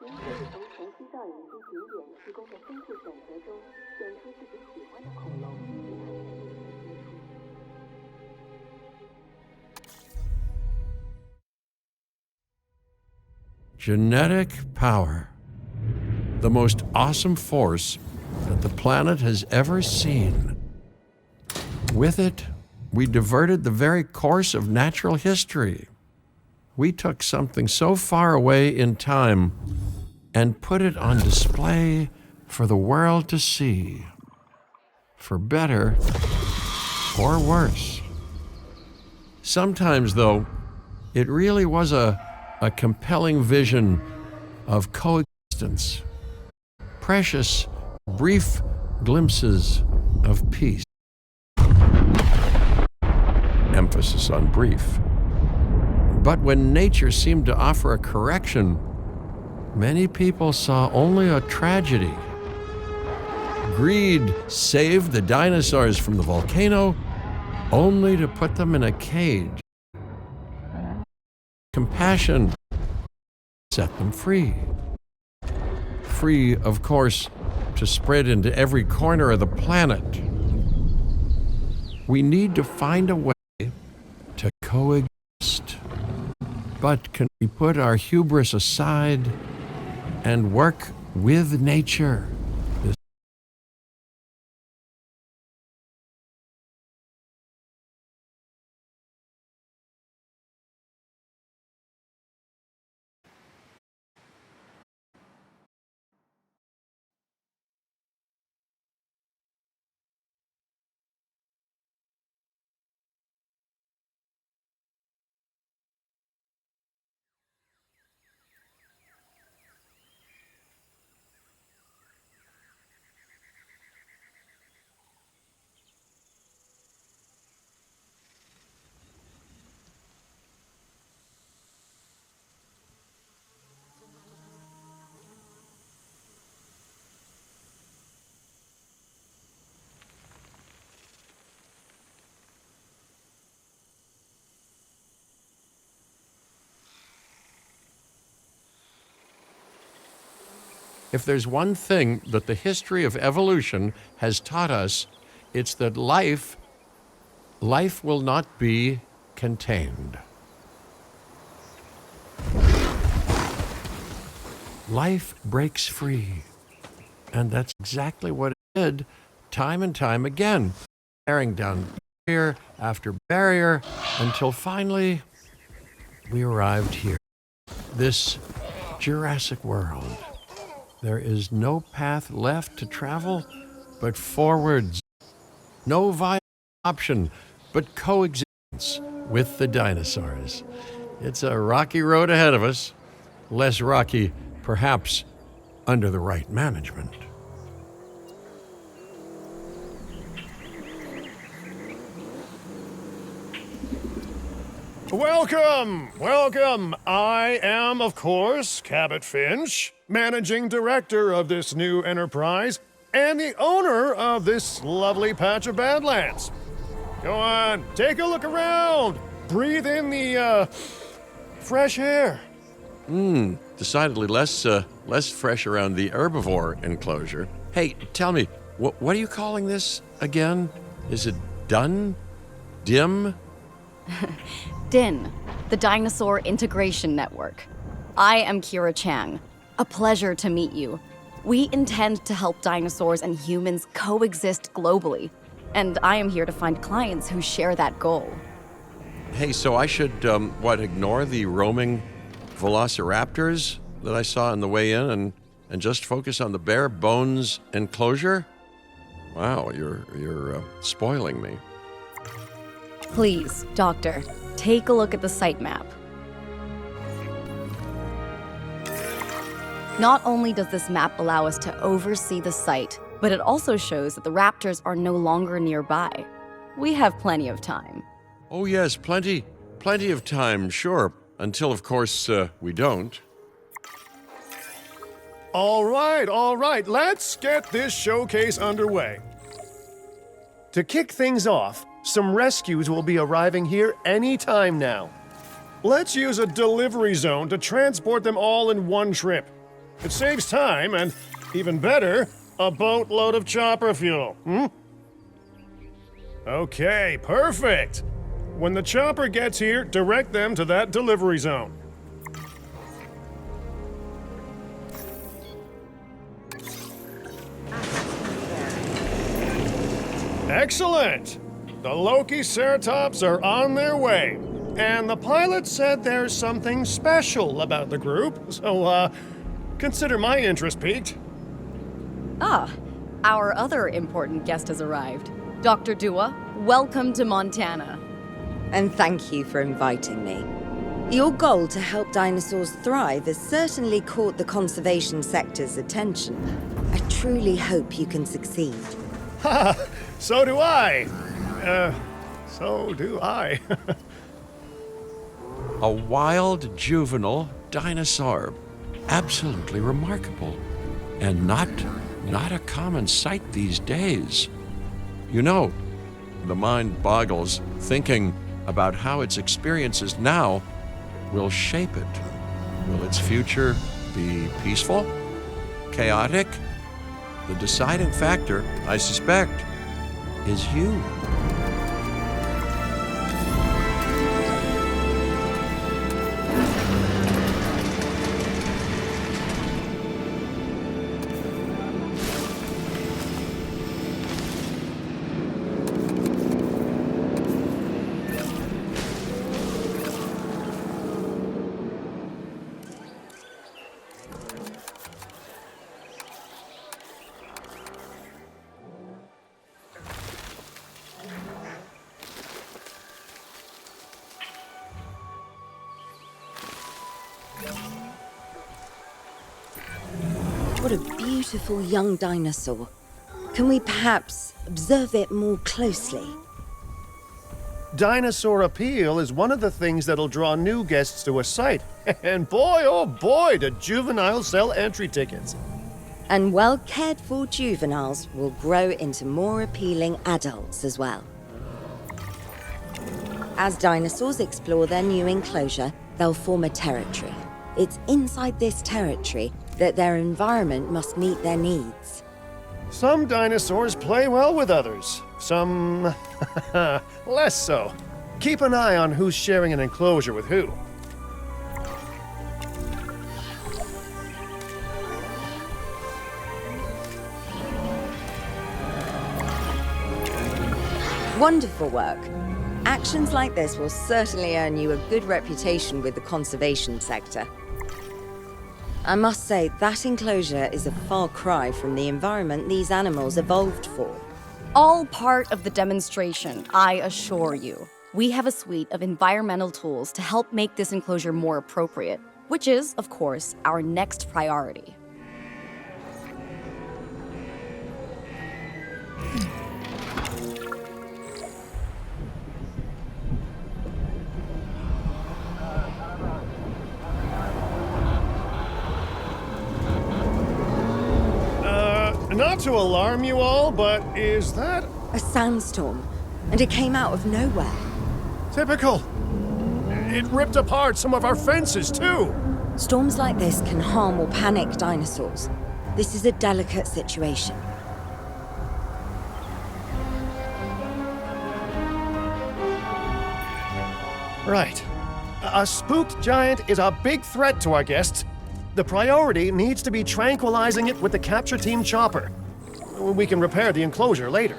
您可以从城西造影机景点提供的丰富选择中，选出自己喜欢的恐龙，与它们的接触。Genetic power. The most awesome force that the planet has ever seen. With it, we diverted the very course of natural history. We took something so far away in time and put it on display for the world to see, for better or worse. Sometimes, though, it really was a compelling vision of coexistence, precious, brief glimpses of peace. Emphasis on brief. But when nature seemed to offer a correction, many people saw only a tragedy. Greed saved the dinosaurs from the volcano, only to put them in a cage. Compassion set them free. Free, of course, to spread into every corner of the planet. We need to find a way to coexist. But can we put our hubris aside and work with nature? If there's one thing that the history of evolution has taught us, it's that life will not be contained. Life breaks free. And that's exactly what it did time and time again, tearing down barrier after barrier until finally we arrived here, this Jurassic world. There is no path left to travel but forwards. No viable option but coexistence with the dinosaurs. It's a rocky road ahead of us, less rocky, perhaps, under the right management. Welcome. I am, of course, Cabot Finch, managing director of this new enterprise and the owner of this lovely patch of Badlands. Go on, take a look around. Breathe in the, fresh air. Decidedly less fresh around the herbivore enclosure. Hey, tell me, what are you calling this again? Is it done? Dim? DIN, the Dinosaur Integration Network. I am Kira Chang. A pleasure to meet you. We intend to help dinosaurs and humans coexist globally, and I am here to find clients who share that goal. Hey, so I should, ignore the roaming velociraptors that I saw on the way in and just focus on the bare bones enclosure? Wow, you're spoiling me. Please, Doctor, take a look at the site map. Not only does this map allow us to oversee the site, but it also shows that the raptors are no longer nearby. We have plenty of time. Oh yes, plenty of time, sure. Until, of course, we don't. All right, let's get this showcase underway. To kick things off, some rescues will be arriving here any time now. Let's use a delivery zone to transport them all in one trip. It saves time and, even better, a boatload of chopper fuel. Okay, perfect. When the chopper gets here, direct them to that delivery zone. Excellent! The Loki Ceratops are on their way. And the pilot said there's something special about the group, so, consider my interest piqued. Ah, our other important guest has arrived. Dr. Dua, welcome to Montana. And thank you for inviting me. Your goal to help dinosaurs thrive has certainly caught the conservation sector's attention. I truly hope you can succeed. Ha! So do I. So do I. A wild juvenile dinosaur. Absolutely remarkable. And not a common sight these days. You know, the mind boggles thinking about how its experiences now will shape it. Will its future be peaceful? Chaotic? The deciding factor, I suspect, is you. What a beautiful young dinosaur. Can we perhaps observe it more closely? Dinosaur appeal is one of the things that'll draw new guests to a site. And boy, oh boy, do juveniles sell entry tickets. And well cared for juveniles will grow into more appealing adults as well. As dinosaurs explore their new enclosure, they'll form a territory. It's inside this territory that their environment must meet their needs. Some dinosaurs play well with others, some less so. Keep an eye on who's sharing an enclosure with who. Wonderful work. Actions like this will certainly earn you a good reputation with the conservation sector. I must say, that enclosure is a far cry from the environment these animals evolved for. All part of the demonstration, I assure you. We have a suite of environmental tools to help make this enclosure more appropriate, which is, of course, our next priority. Not to alarm you all, but is that A sandstorm, and it came out of nowhere. typical? It ripped apart some of our fences, too. Storms like this can harm or panic dinosaurs. This is a delicate situation. Right. A spooked giant is a big threat to our guests. The priority needs to be tranquilizing it with the capture team chopper. We can repair the enclosure later.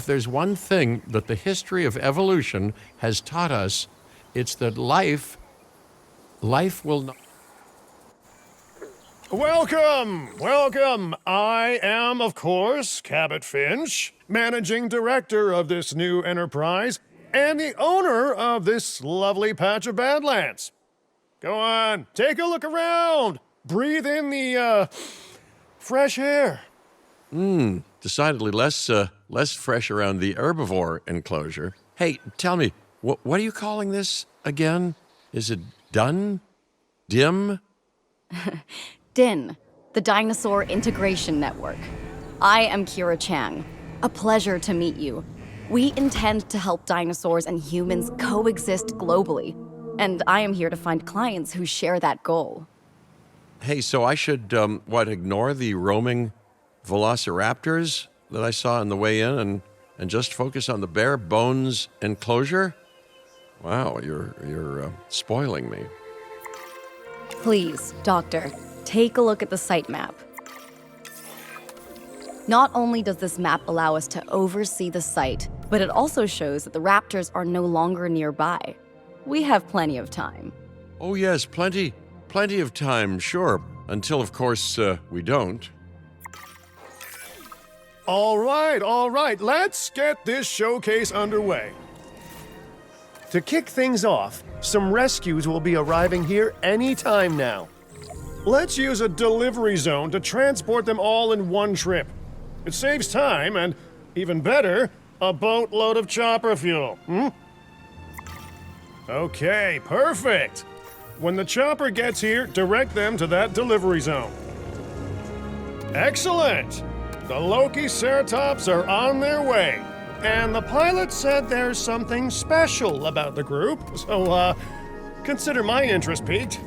if there's one thing that the history of evolution has taught us, it's that life will not. Welcome. I am, of course, Cabot Finch, managing director of this new enterprise and the owner of this lovely patch of Badlands. Go on, take a look around. Breathe in the, fresh air. Decidedly less fresh around the herbivore enclosure. Hey, tell me, what are you calling this again? Is it done? Dim? DIN, the Dinosaur Integration Network. I am Kira Chang. A pleasure to meet you. We intend to help dinosaurs and humans coexist globally, and I am here to find clients who share that goal. Hey, so I should, ignore the roaming velociraptors that I saw on the way in and just focus on the bare bones enclosure? Wow, you're spoiling me. Please, Doctor, take a look at the site map. Not only does this map allow us to oversee the site, but it also shows that the raptors are no longer nearby. We have plenty of time. Oh yes, plenty of time, sure. Until, of course, we don't. All right, let's get this showcase underway. To kick things off, some rescues will be arriving here any time now. Let's use a delivery zone to transport them all in one trip. It saves time and, even better, a boatload of chopper fuel. Okay, perfect. When the chopper gets here, direct them to that delivery zone. Excellent! The Loki Ceratops are on their way. And the pilot said there's something special about the group, so, consider my interest piqued.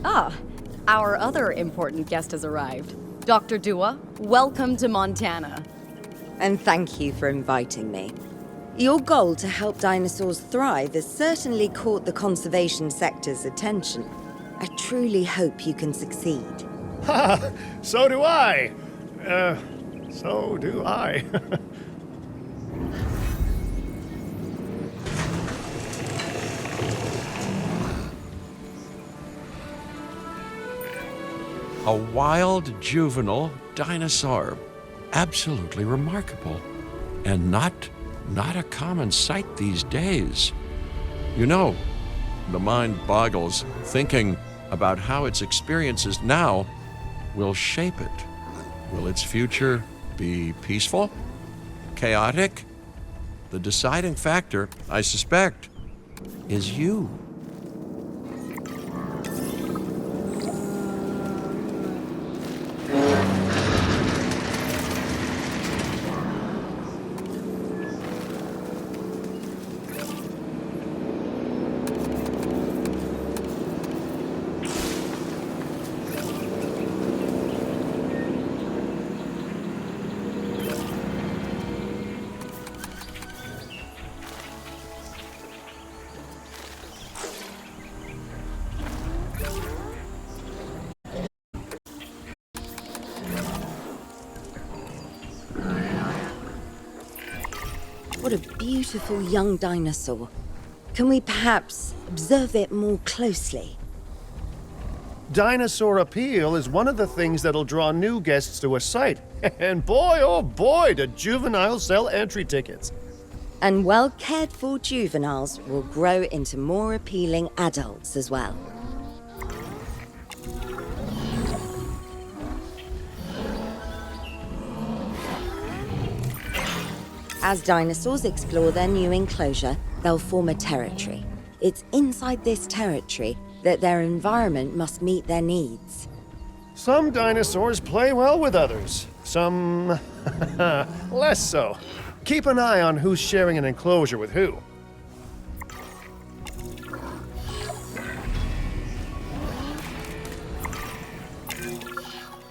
Our other important guest has arrived. Dr. Dua, welcome to Montana. And thank you for inviting me. Your goal to help dinosaurs thrive has certainly caught the conservation sector's attention. I truly hope you can succeed. Ha! So do I. So do I. A wild juvenile dinosaur. Absolutely remarkable. And not a common sight these days. You know, the mind boggles thinking about how its experiences now will shape it. Will its future be peaceful? Chaotic? The deciding factor, I suspect, is you. What a beautiful young dinosaur. Can we perhaps observe it more closely? Dinosaur appeal is one of the things that'll draw new guests to a site. And boy, oh boy, do juveniles sell entry tickets. And well-cared-for juveniles will grow into more appealing adults as well. As dinosaurs explore their new enclosure, they'll form a territory. It's inside this territory that their environment must meet their needs. Some dinosaurs play well with others. Some less so. Keep an eye on who's sharing an enclosure with who.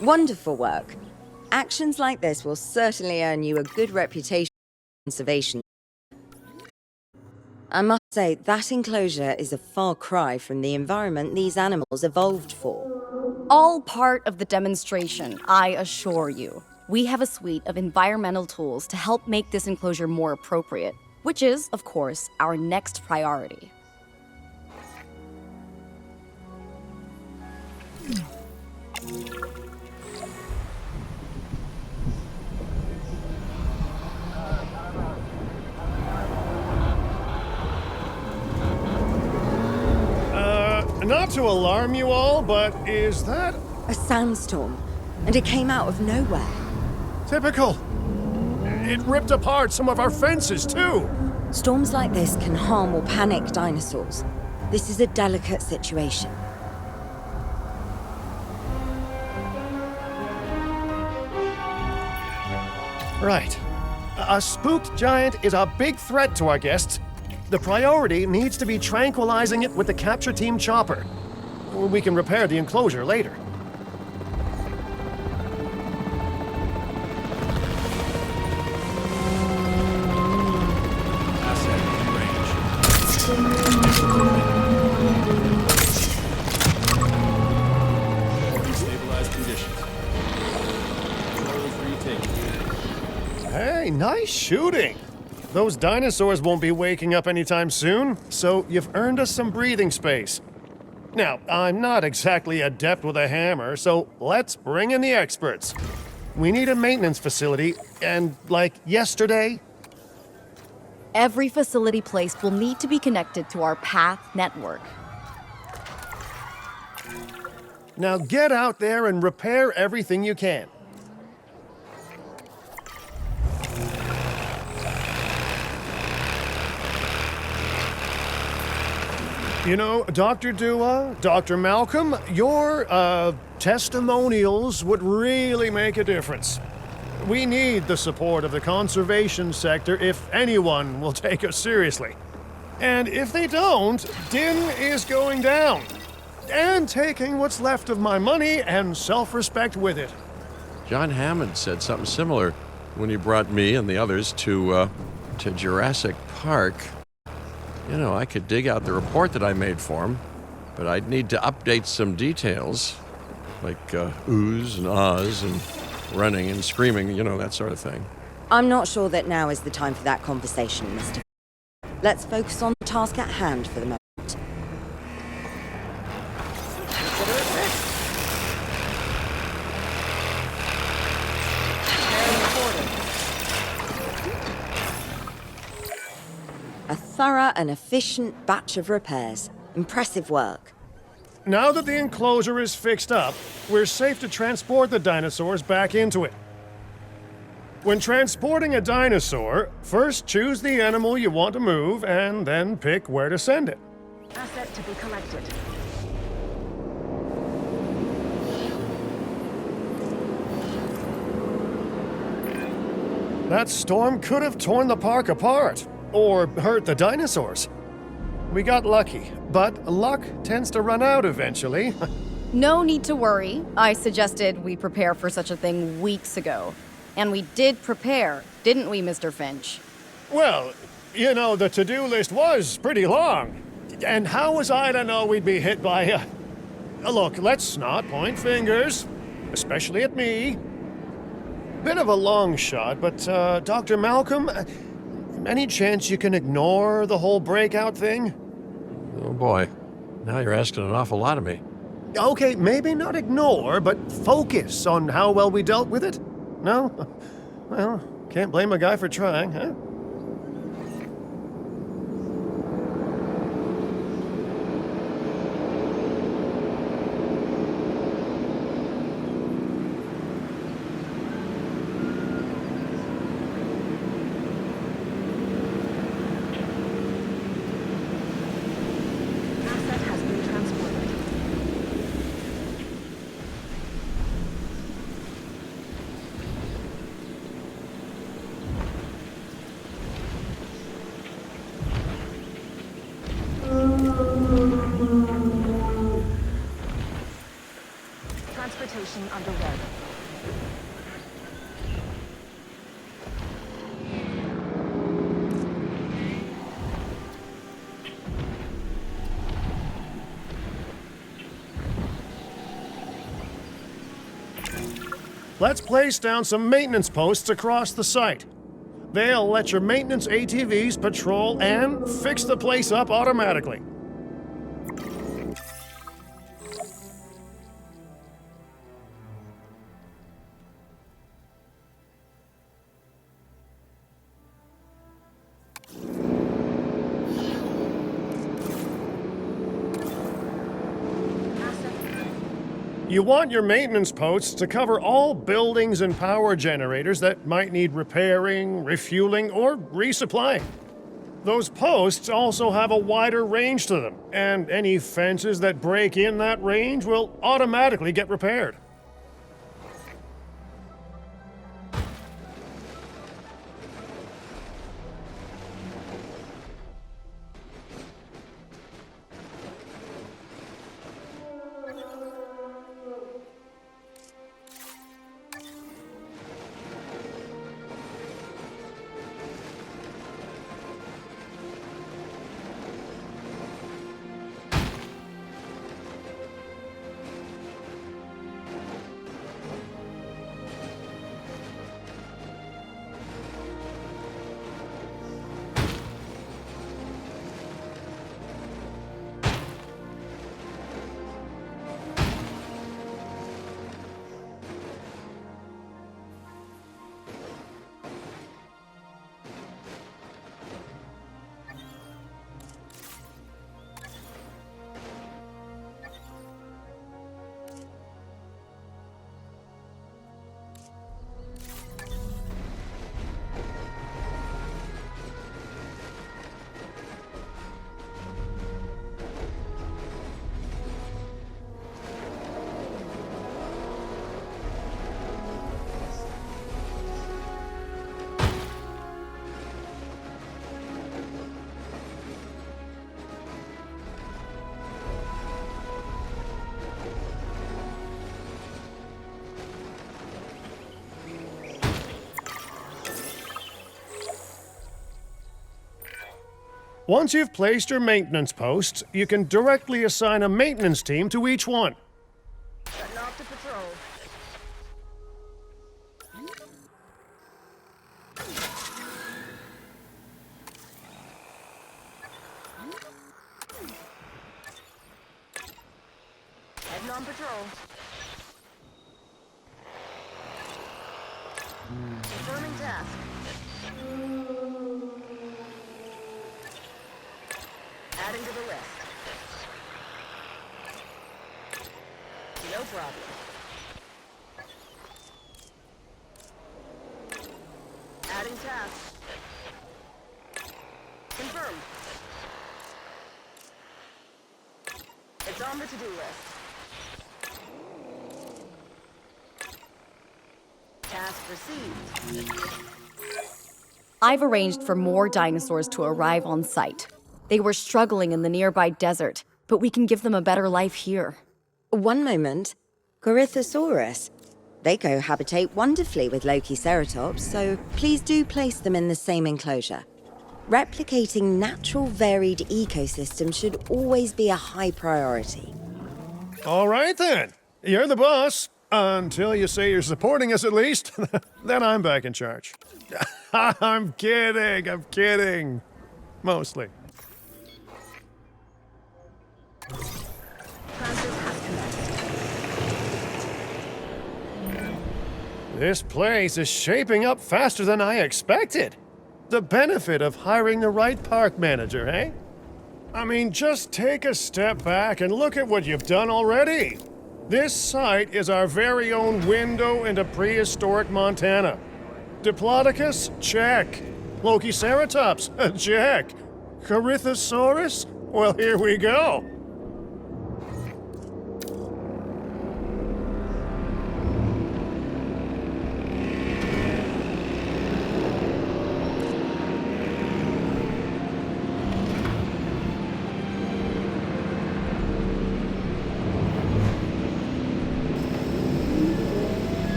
Wonderful work. Actions like this will certainly earn you a good reputation in conservation. I must say, that enclosure is a far cry from the environment these animals evolved for. All part of the demonstration, I assure you. We have a suite of environmental tools to help make this enclosure more appropriate, which is, of course, our next priority. Not to alarm you all, but is that A sandstorm, and it came out of nowhere. typical? It ripped apart some of our fences, too. Storms like this can harm or panic dinosaurs. This is a delicate situation. Right. A spooked giant is a big threat to our guests. The priority needs to be tranquilizing it with the capture team chopper. We can repair the enclosure later. Asset in range. Stabilized conditions. Controls retaken. Hey, nice shooting. Those dinosaurs won't be waking up anytime soon, so you've earned us some breathing space. Now, I'm not exactly adept with a hammer, so let's bring in the experts. We need a maintenance facility, and like yesterday, Every facility placed will need to be connected to our path network. now get out there and repair everything you can. You know, Dr. Dua, Dr. Malcolm, your, testimonials would really make a difference. We need the support of the conservation sector if anyone will take us seriously. And if they don't, Din is going down. And taking what's left of my money and self-respect with it. John Hammond said something similar when he brought me and the others to Jurassic Park. You know, I could dig out the report that I made for him, but I'd need to update some details, like oohs and ahs and running and screaming, you know, that sort of thing. I'm not sure that now is the time for that conversation, Mr. Let's focus on the task at hand for the moment. A thorough and efficient batch of repairs. Impressive work. Now that the enclosure is fixed up, we're safe to transport the dinosaurs back into it. When transporting a dinosaur, first choose the animal you want to move and then pick where to send it. Asset to be collected. That storm could have torn the park apart, or hurt the dinosaurs. We got lucky, but luck tends to run out eventually. No need to worry. I suggested we prepare for such a thing weeks ago. And we did prepare, didn't we, Mr. Finch? Well, you know, the to-do list was pretty long. And how was I to know we'd be hit by a... Look, let's not point fingers, especially at me. Bit of a long shot, but, Dr. Malcolm, any chance you can ignore the whole breakout thing? Oh boy, now you're asking an awful lot of me. Okay, maybe not ignore, but focus on how well we dealt with it? No? Well, can't blame a guy for trying, huh? Asset has been transported. Transportation underway. let's place down some maintenance posts across the site. They'll let your maintenance ATVs patrol and fix the place up automatically. You want your maintenance posts to cover all buildings and power generators that might need repairing, refueling, or resupplying. Those posts also have a wider range to them, and any fences that break in that range will automatically get repaired. Once you've placed your maintenance posts, you can directly assign a maintenance team to each one. Setting off to patrol. Heading on patrol. Confirming task. Adding to the list. No problem. Adding task. Confirmed. It's on the to-do list. Task received. I've arranged for more dinosaurs to arrive on site. They were struggling in the nearby desert, but we can give them a better life here. One moment. Corythosaurus. They cohabitate wonderfully with Lokiceratops, so please do place them in the same enclosure. Replicating natural varied ecosystems should always be a high priority. All right then. You're the boss. Until you say you're supporting us at least. Then I'm back in charge. I'm kidding. Mostly. This place is shaping up faster than I expected. The benefit of hiring the right park manager, eh? I mean, just take a step back and look at what you've done already. This site is our very own window into prehistoric Montana. Diplodocus? Check. Lokiceratops? Check. Corythosaurus? Well, here we go.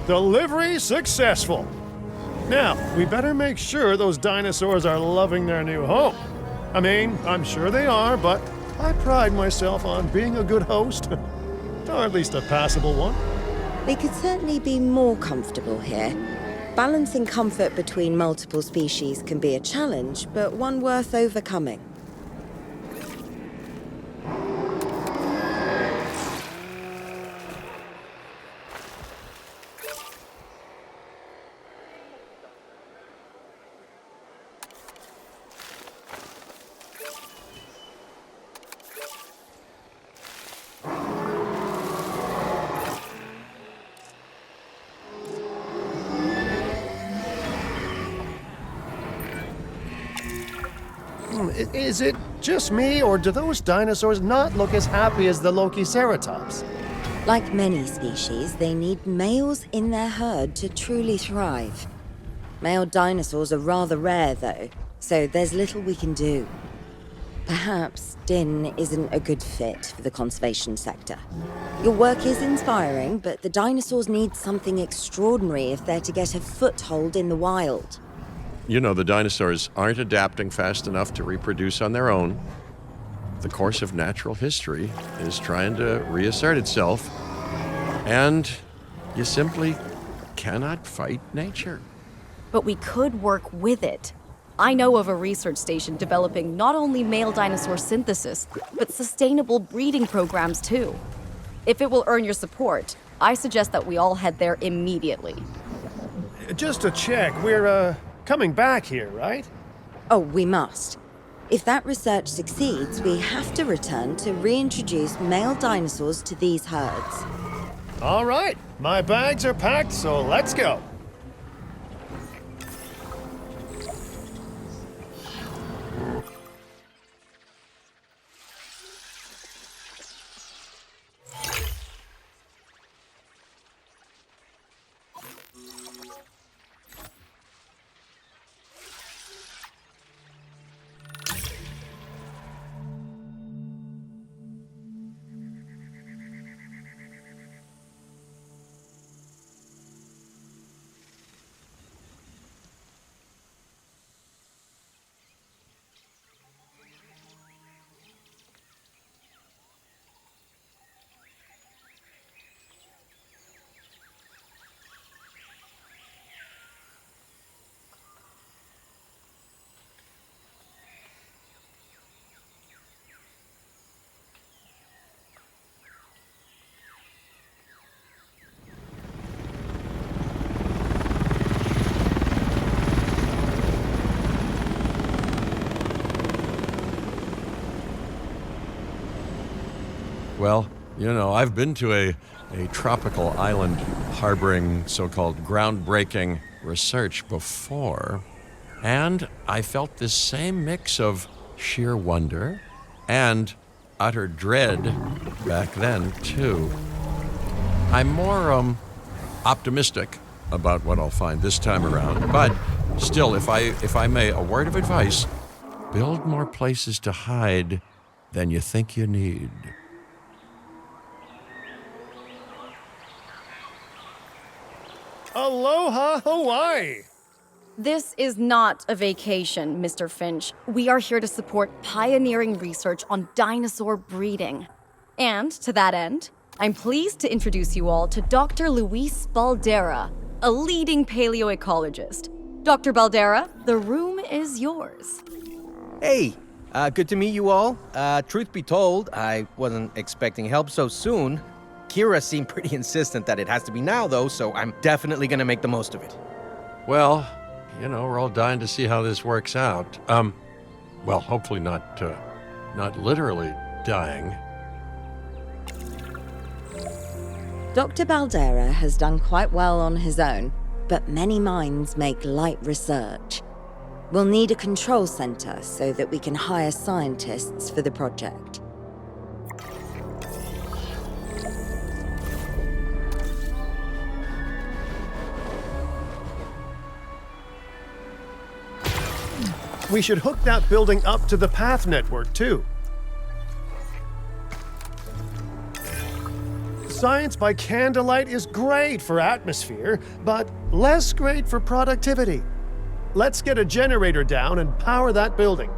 Delivery successful. Now, we better make sure those dinosaurs are loving their new home. I mean, I'm sure they are, but I pride myself on being a good host. Or at least a passable one. We could certainly be more comfortable here. Balancing comfort between multiple species can be a challenge, but one worth overcoming. Is it just me, or do those dinosaurs not look as happy as the Lokiceratops? Like many species, they need males in their herd to truly thrive. Male dinosaurs are rather rare, though, so there's little we can do. Perhaps Din isn't a good fit for the conservation sector. Your work is inspiring, but the dinosaurs need something extraordinary if they're to get a foothold in the wild. You know, the dinosaurs aren't adapting fast enough to reproduce on their own. The course of natural history is trying to reassert itself, and you simply cannot fight nature. But we could work with it. I know of a research station developing not only male dinosaur synthesis, but sustainable breeding programs too. If it will earn your support, I suggest that we all head there immediately. Just to check, we're, coming back here, right? Oh, we must. If that research succeeds, we have to return to reintroduce male dinosaurs to these herds. All right, my bags are packed, so let's go. Well, you know, I've been to a tropical island harboring so-called groundbreaking research before, and I felt this same mix of sheer wonder and utter dread back then, too. I'm more optimistic about what I'll find this time around, but still, if I may, a word of advice: build more places to hide than you think you need. Aloha, Hawaii! This is not a vacation, Mr. Finch. We are here to support pioneering research on dinosaur breeding. And to that end, I'm pleased to introduce you all to Dr. Luis Baldera, a leading paleoecologist. Dr. Baldera, the room is yours. Hey, good to meet you all. Truth be told, I wasn't expecting help so soon. Kira seemed pretty insistent that it has to be now, though, so I'm definitely gonna make the most of it. Well, you know, we're all dying to see how this works out. Well, hopefully not literally dying. Dr. Baldera has done quite well on his own, but many minds make light research. We'll need a control center so that we can hire scientists for the project. We should hook that building up to the path network, too. Science by candlelight is great for atmosphere, but less great for productivity. Let's get a generator down and power that building.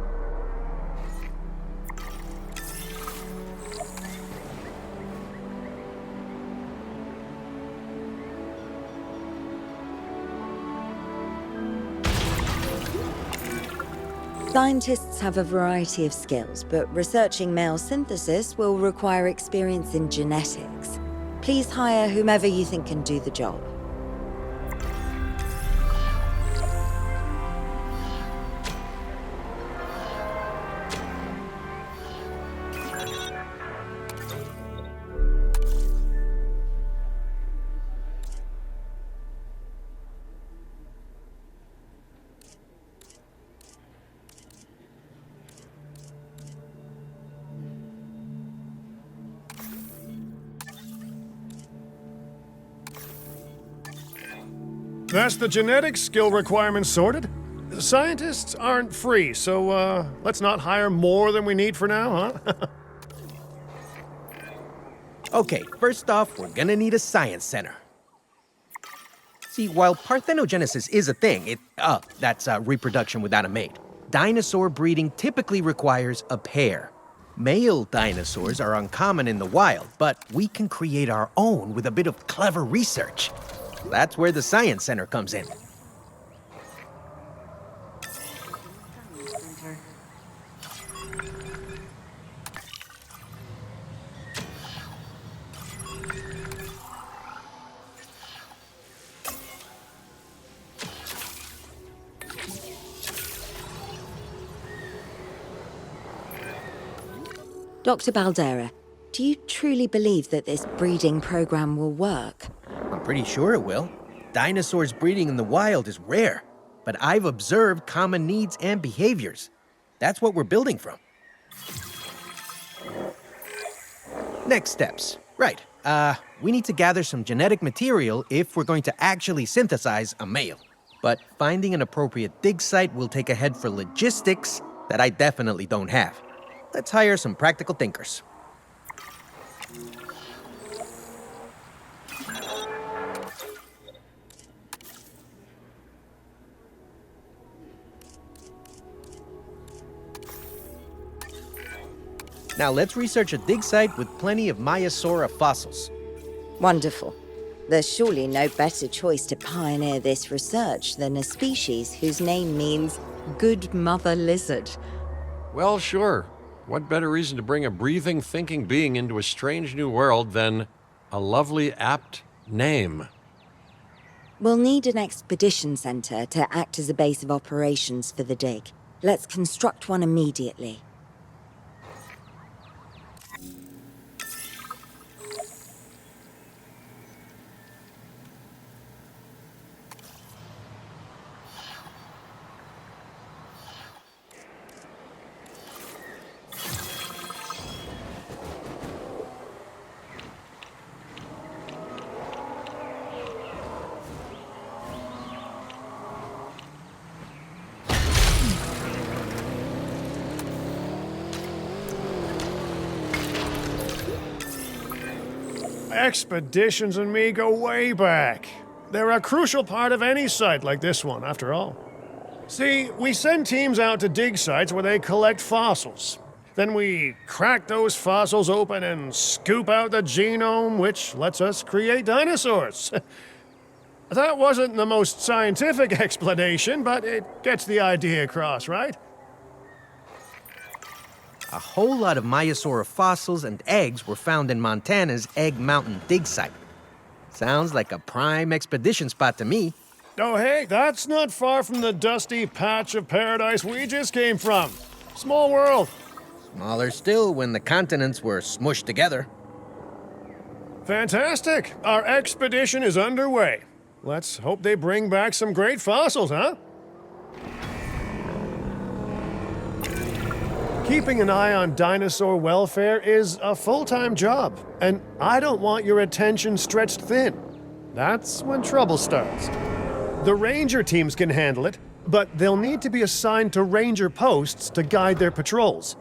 Scientists have a variety of skills, but researching male synthesis will require experience in genetics. Please hire whomever you think can do the job. That's the genetic skill requirements sorted. Scientists aren't free, so let's not hire more than we need for now, huh? Okay, first off, we're gonna need a science center. See, while parthenogenesis is a thing, that's reproduction without a mate, dinosaur breeding typically requires a pair. Male dinosaurs are uncommon in the wild, but we can create our own with a bit of clever research. That's where the science center comes in. Dr. Baldera, do you truly believe that this breeding program will work? I'm pretty sure it will. Dinosaurs breeding in the wild is rare, but I've observed common needs and behaviors. That's what we're building from. Next steps. Right. We need to gather some genetic material if we're going to actually synthesize a male. But finding an appropriate dig site will take a head for logistics that I definitely don't have. Let's hire some practical thinkers. Now let's research a dig site with plenty of Maiasaura fossils. Wonderful. There's surely no better choice to pioneer this research than a species whose name means good mother lizard. Well, sure. What better reason to bring a breathing, thinking being into a strange new world than a lovely, apt name? We'll need an expedition center to act as a base of operations for the dig. Let's construct one immediately. Expeditions and me go way back. They're a crucial part of any site like this one, after all. See, we send teams out to dig sites where they collect fossils. Then we crack those fossils open and scoop out the genome, which lets us create dinosaurs. That wasn't the most scientific explanation, but it gets the idea across, right? A whole lot of Maiasaura fossils and eggs were found in Montana's Egg Mountain dig site. Sounds like a prime expedition spot to me. Oh, hey, that's not far from the dusty patch of paradise we just came from. Small world. Smaller still when the continents were smushed together. Fantastic. Our expedition is underway. Let's hope they bring back some great fossils, huh? Keeping an eye on dinosaur welfare is a full-time job, and I don't want your attention stretched thin. That's when trouble starts. The ranger teams can handle it, but they'll need to be assigned to ranger posts to guide their patrols.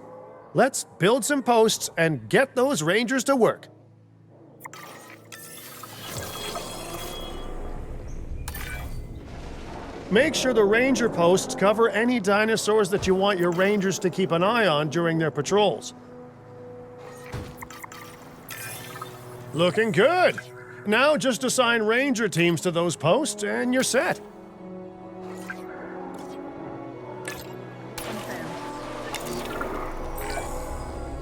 Let's build some posts and get those rangers to work. Make sure the ranger posts cover any dinosaurs that you want your rangers to keep an eye on during their patrols. Looking good! Now just assign ranger teams to those posts and you're set.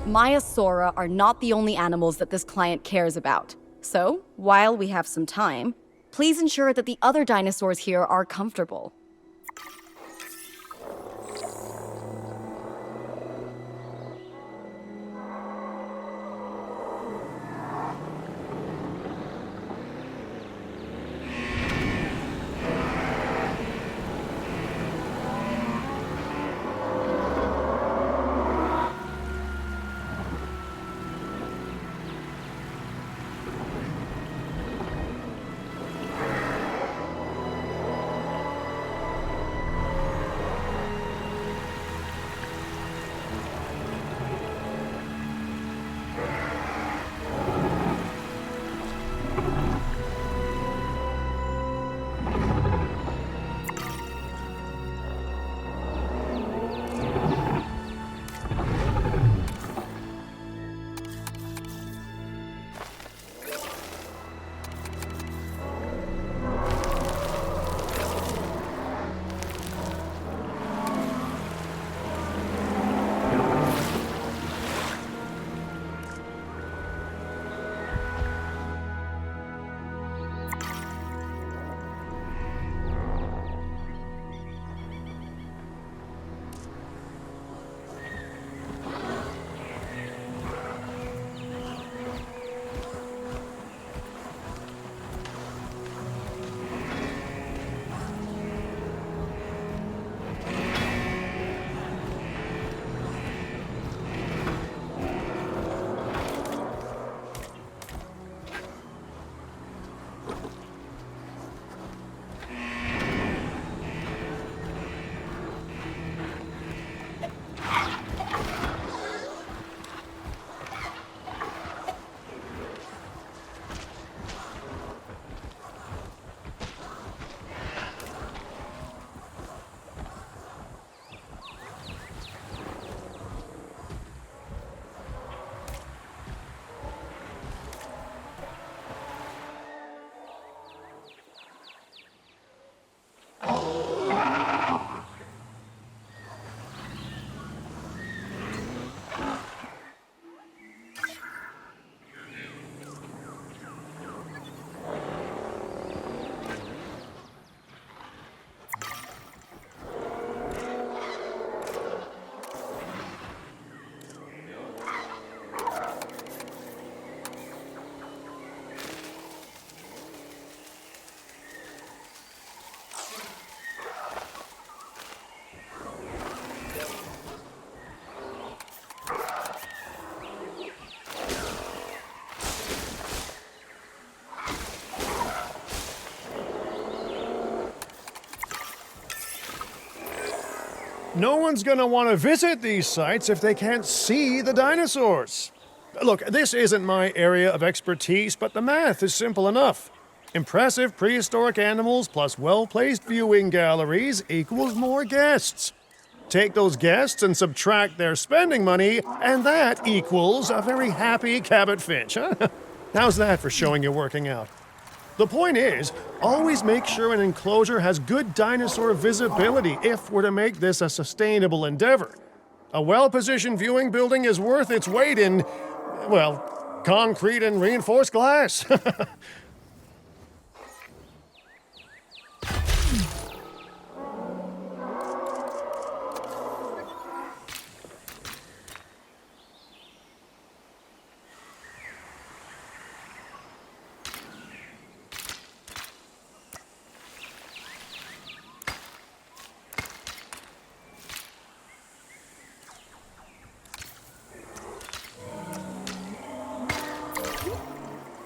Maiasaura are not the only animals that this client cares about. So, while we have some time, please ensure that the other dinosaurs here are comfortable. No one's gonna want to visit these sites if they can't see the dinosaurs. Look, this isn't my area of expertise, but the math is simple enough. Impressive prehistoric animals plus well-placed viewing galleries equals more guests. Take those guests and subtract their spending money, and that equals a very happy Cabot Finch, huh? How's that for showing you're working out? The point is, always make sure an enclosure has good dinosaur visibility if we're to make this a sustainable endeavor. A well-positioned viewing building is worth its weight in, well, concrete and reinforced glass.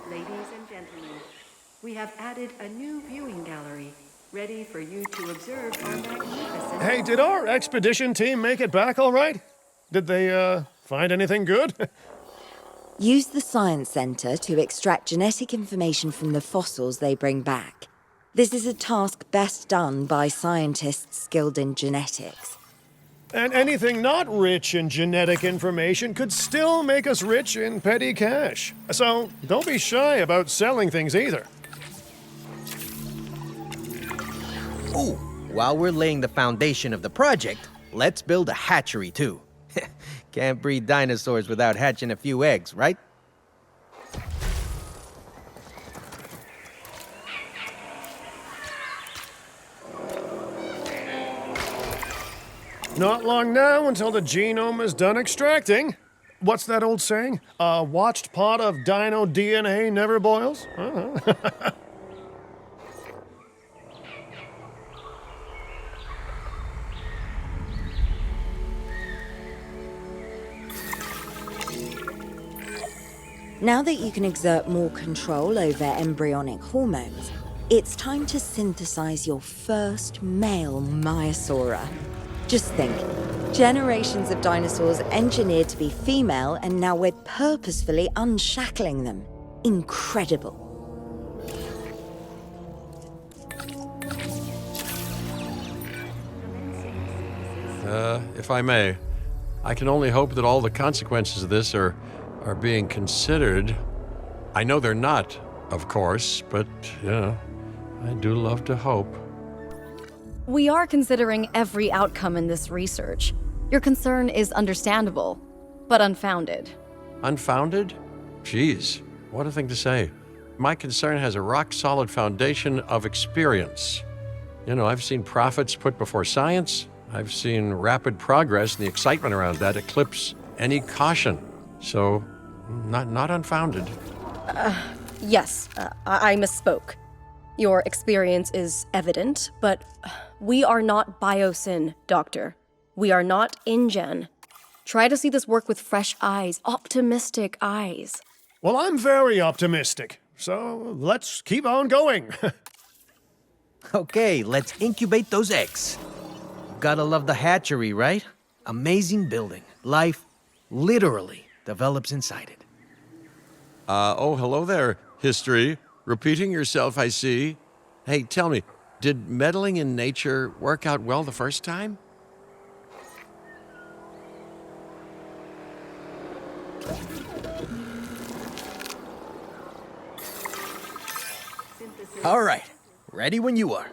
Ladies and gentlemen, we have added a new viewing gallery, ready for you to observe our magnificent... Hey, did our expedition team make it back all right? Did they, find anything good? Use the Science Center to extract genetic information from the fossils they bring back. This is a task best done by scientists skilled in genetics. And anything not rich in genetic information could still make us rich in petty cash. So don't be shy about selling things either. Ooh, while we're laying the foundation of the project, let's build a hatchery too. Can't breed dinosaurs without hatching a few eggs, right? Not long now until the genome is done extracting. What's that old saying? A watched pot of dino DNA never boils? Now that you can exert more control over embryonic hormones, it's time to synthesize your first male Maiasaura. Just think, generations of dinosaurs engineered to be female, and now we're purposefully unshackling them. Incredible. If I may, I can only hope that all the consequences of this are being considered. I know they're not, of course, but, I do love to hope. We are considering every outcome in this research. Your concern is understandable, but unfounded. Unfounded? Geez, what a thing to say. My concern has a rock-solid foundation of experience. I've seen profits put before science. I've seen rapid progress, and the excitement around that eclipse any caution. So, not unfounded. Yes, I misspoke. Your experience is evident, but we are not Biosyn, Doctor. We are not InGen. Try to see this work with fresh eyes, optimistic eyes. Well, I'm very optimistic, so let's keep on going. Okay, let's incubate those eggs. Gotta love the hatchery, right? Amazing building. Life literally develops inside it. Oh, hello there, history. Repeating yourself, I see. Hey, tell me, did meddling in nature work out well the first time? All right, ready when you are.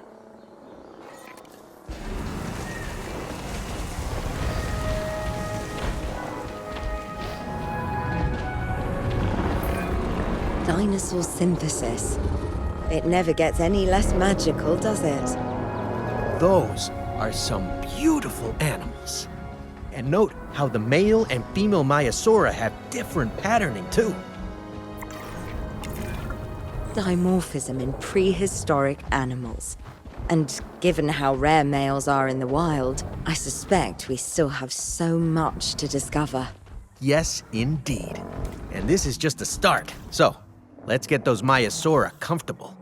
Dinosaur synthesis. It never gets any less magical, does it? Those are some beautiful animals. And note how the male and female Maiasaura have different patterning too. Dimorphism in prehistoric animals. And given how rare males are in the wild, I suspect we still have so much to discover. Yes, indeed. And this is just a start. So, let's get those Maiasaura comfortable.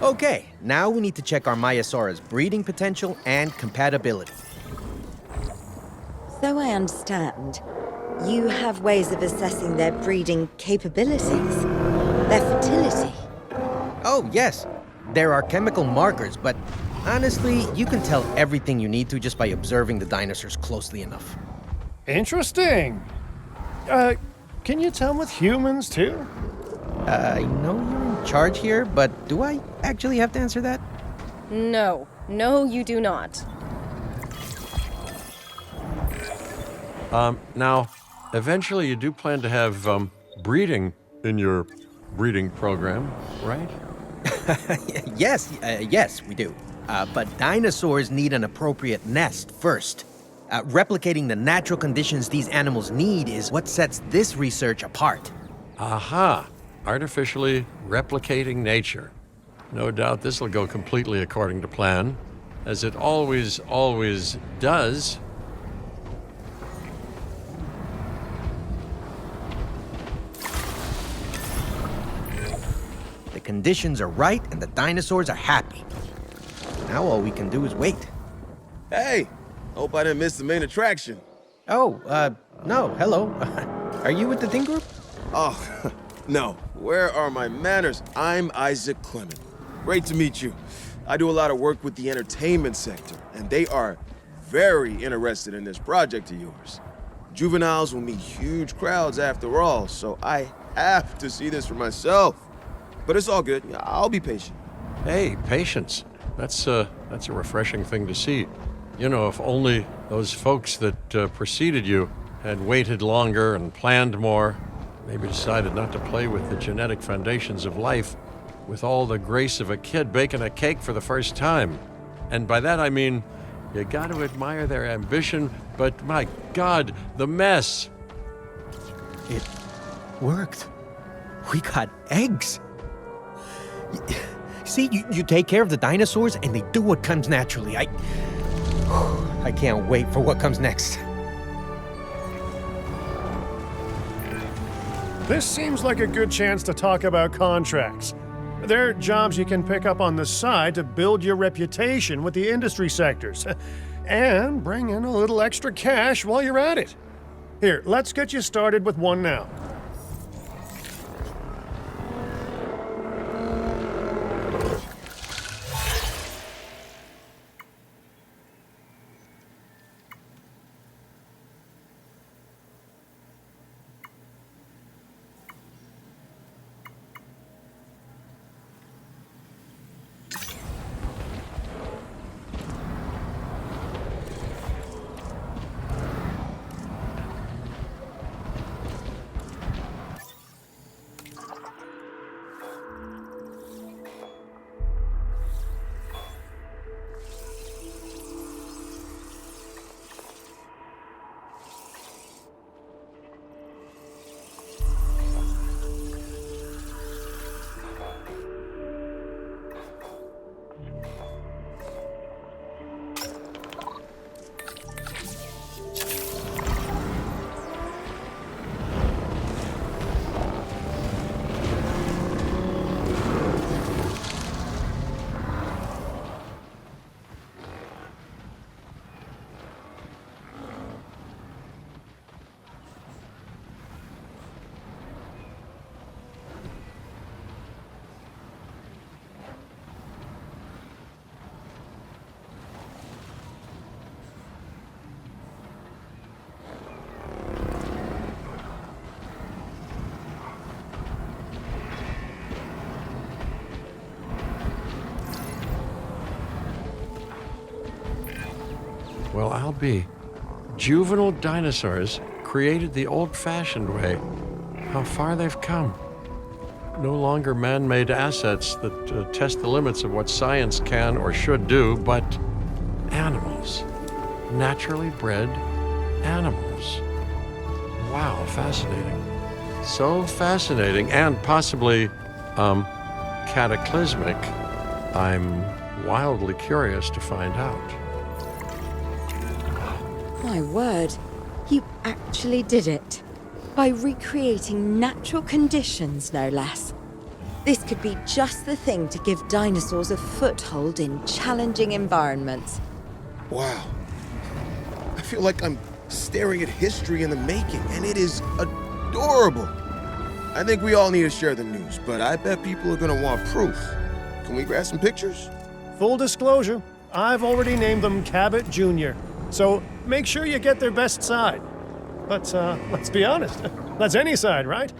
Okay, now we need to check our Maiasaura's breeding potential and compatibility. So I understand, you have ways of assessing their breeding capabilities, their fertility. Oh, yes. There are chemical markers, but honestly, you can tell everything you need to just by observing the dinosaurs closely enough. Interesting. Can you tell with humans too? I know you're in charge here, but do I actually have to answer that? No, you do not. Now, eventually you do plan to have breeding in your breeding program, right? Yes, we do. But dinosaurs need an appropriate nest first. Replicating the natural conditions these animals need is what sets this research apart. Aha! Artificially replicating nature. No doubt this will go completely according to plan, as it always does. The conditions are right and the dinosaurs are happy. Now all we can do is wait. Hey, hope I didn't miss the main attraction. Oh, no, hello. Are you with the Thing Group? Oh, no. Where are my manners? I'm Isaac Clement. Great to meet you. I do a lot of work with the entertainment sector, and they are very interested in this project of yours. Juveniles will meet huge crowds after all, so I have to see this for myself. But it's all good. I'll be patient. Hey, patience. That's a refreshing thing to see. You know, if only those folks that preceded you had waited longer and planned more, maybe decided not to play with the genetic foundations of life with all the grace of a kid baking a cake for the first time. And by that I mean, you got to admire their ambition, but my God, the mess. It worked. We got eggs. See, you take care of the dinosaurs and they do what comes naturally. I can't wait for what comes next. This seems like a good chance to talk about contracts. They're jobs you can pick up on the side to build your reputation with the industry sectors. And bring in a little extra cash while you're at it. Here, let's get you started with one now. Well, I'll be. Juvenile dinosaurs created the old-fashioned way. How far they've come. No longer man-made assets that test the limits of what science can or should do, but animals. Naturally bred animals. Wow, fascinating. So fascinating and possibly, cataclysmic. I'm wildly curious to find out. My word, you actually did it. By recreating natural conditions, no less. This could be just the thing to give dinosaurs a foothold in challenging environments. Wow. I feel like I'm staring at history in the making, and it is adorable. I think we all need to share the news, but I bet people are gonna want proof. Can we grab some pictures? Full disclosure, I've already named them Cabot Jr., so make sure you get their best side. But let's be honest, that's any side, right?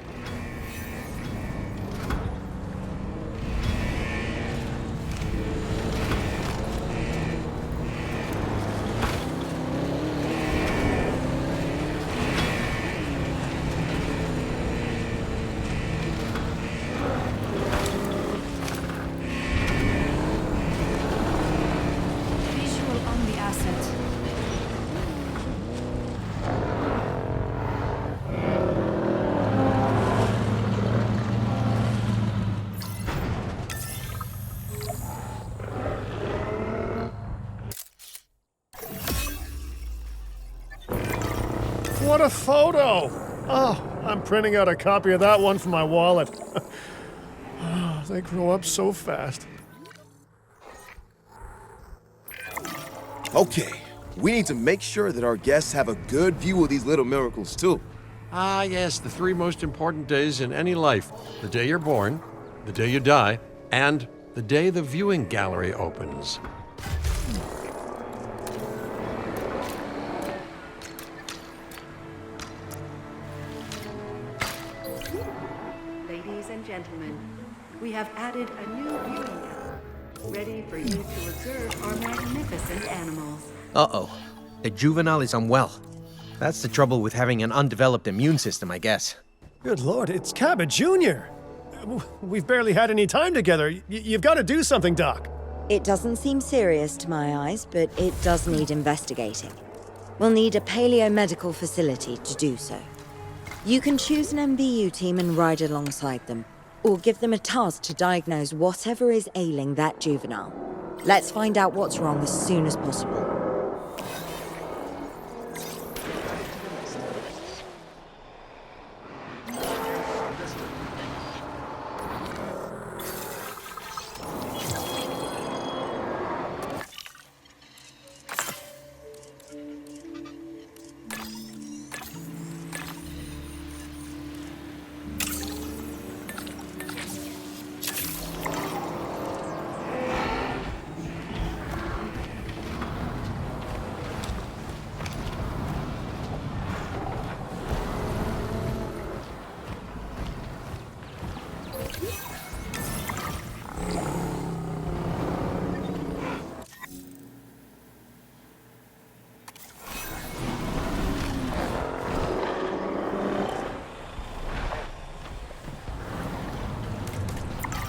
Visual on the asset. What a photo! Oh, I'm printing out a copy of that one for my wallet. They grow up so fast. Okay, we need to make sure that our guests have a good view of these little miracles, too. Ah, yes, the three most important days in any life: the day you're born, the day you die, and the day the viewing gallery opens. Ladies and gentlemen, we have added a new viewing gallery, ready for you to observe our magnificent animals. Uh-oh. The juvenile is unwell. That's the trouble with having an undeveloped immune system, I guess. Good lord, it's Cabot Jr. We've barely had any time together. You've got to do something, Doc. It doesn't seem serious to my eyes, but it does need investigating. We'll need a paleomedical facility to do so. You can choose an MVU team and ride alongside them, or give them a task to diagnose whatever is ailing that juvenile. Let's find out what's wrong as soon as possible.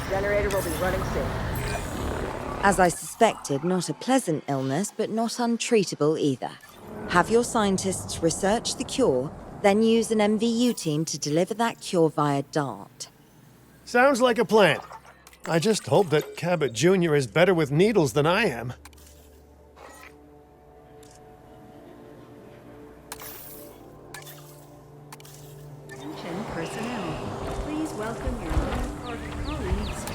Generator will be running soon. As I suspected, not a pleasant illness, but not untreatable either. Have your scientists research the cure, then use an MVU team to deliver that cure via DART. Sounds like a plan. I just hope that Cabot Jr. is better with needles than I am. Attention personnel. Please welcome your new park colleagues.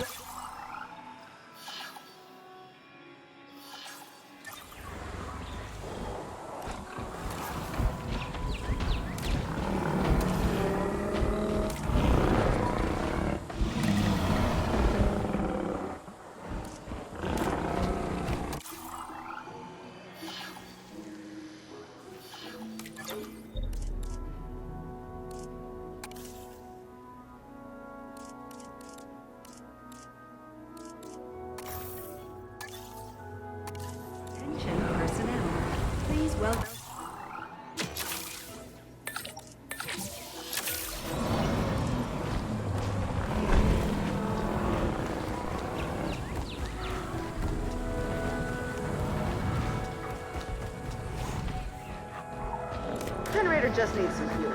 Attention personnel. Please welcome. Generator just needs some fuel.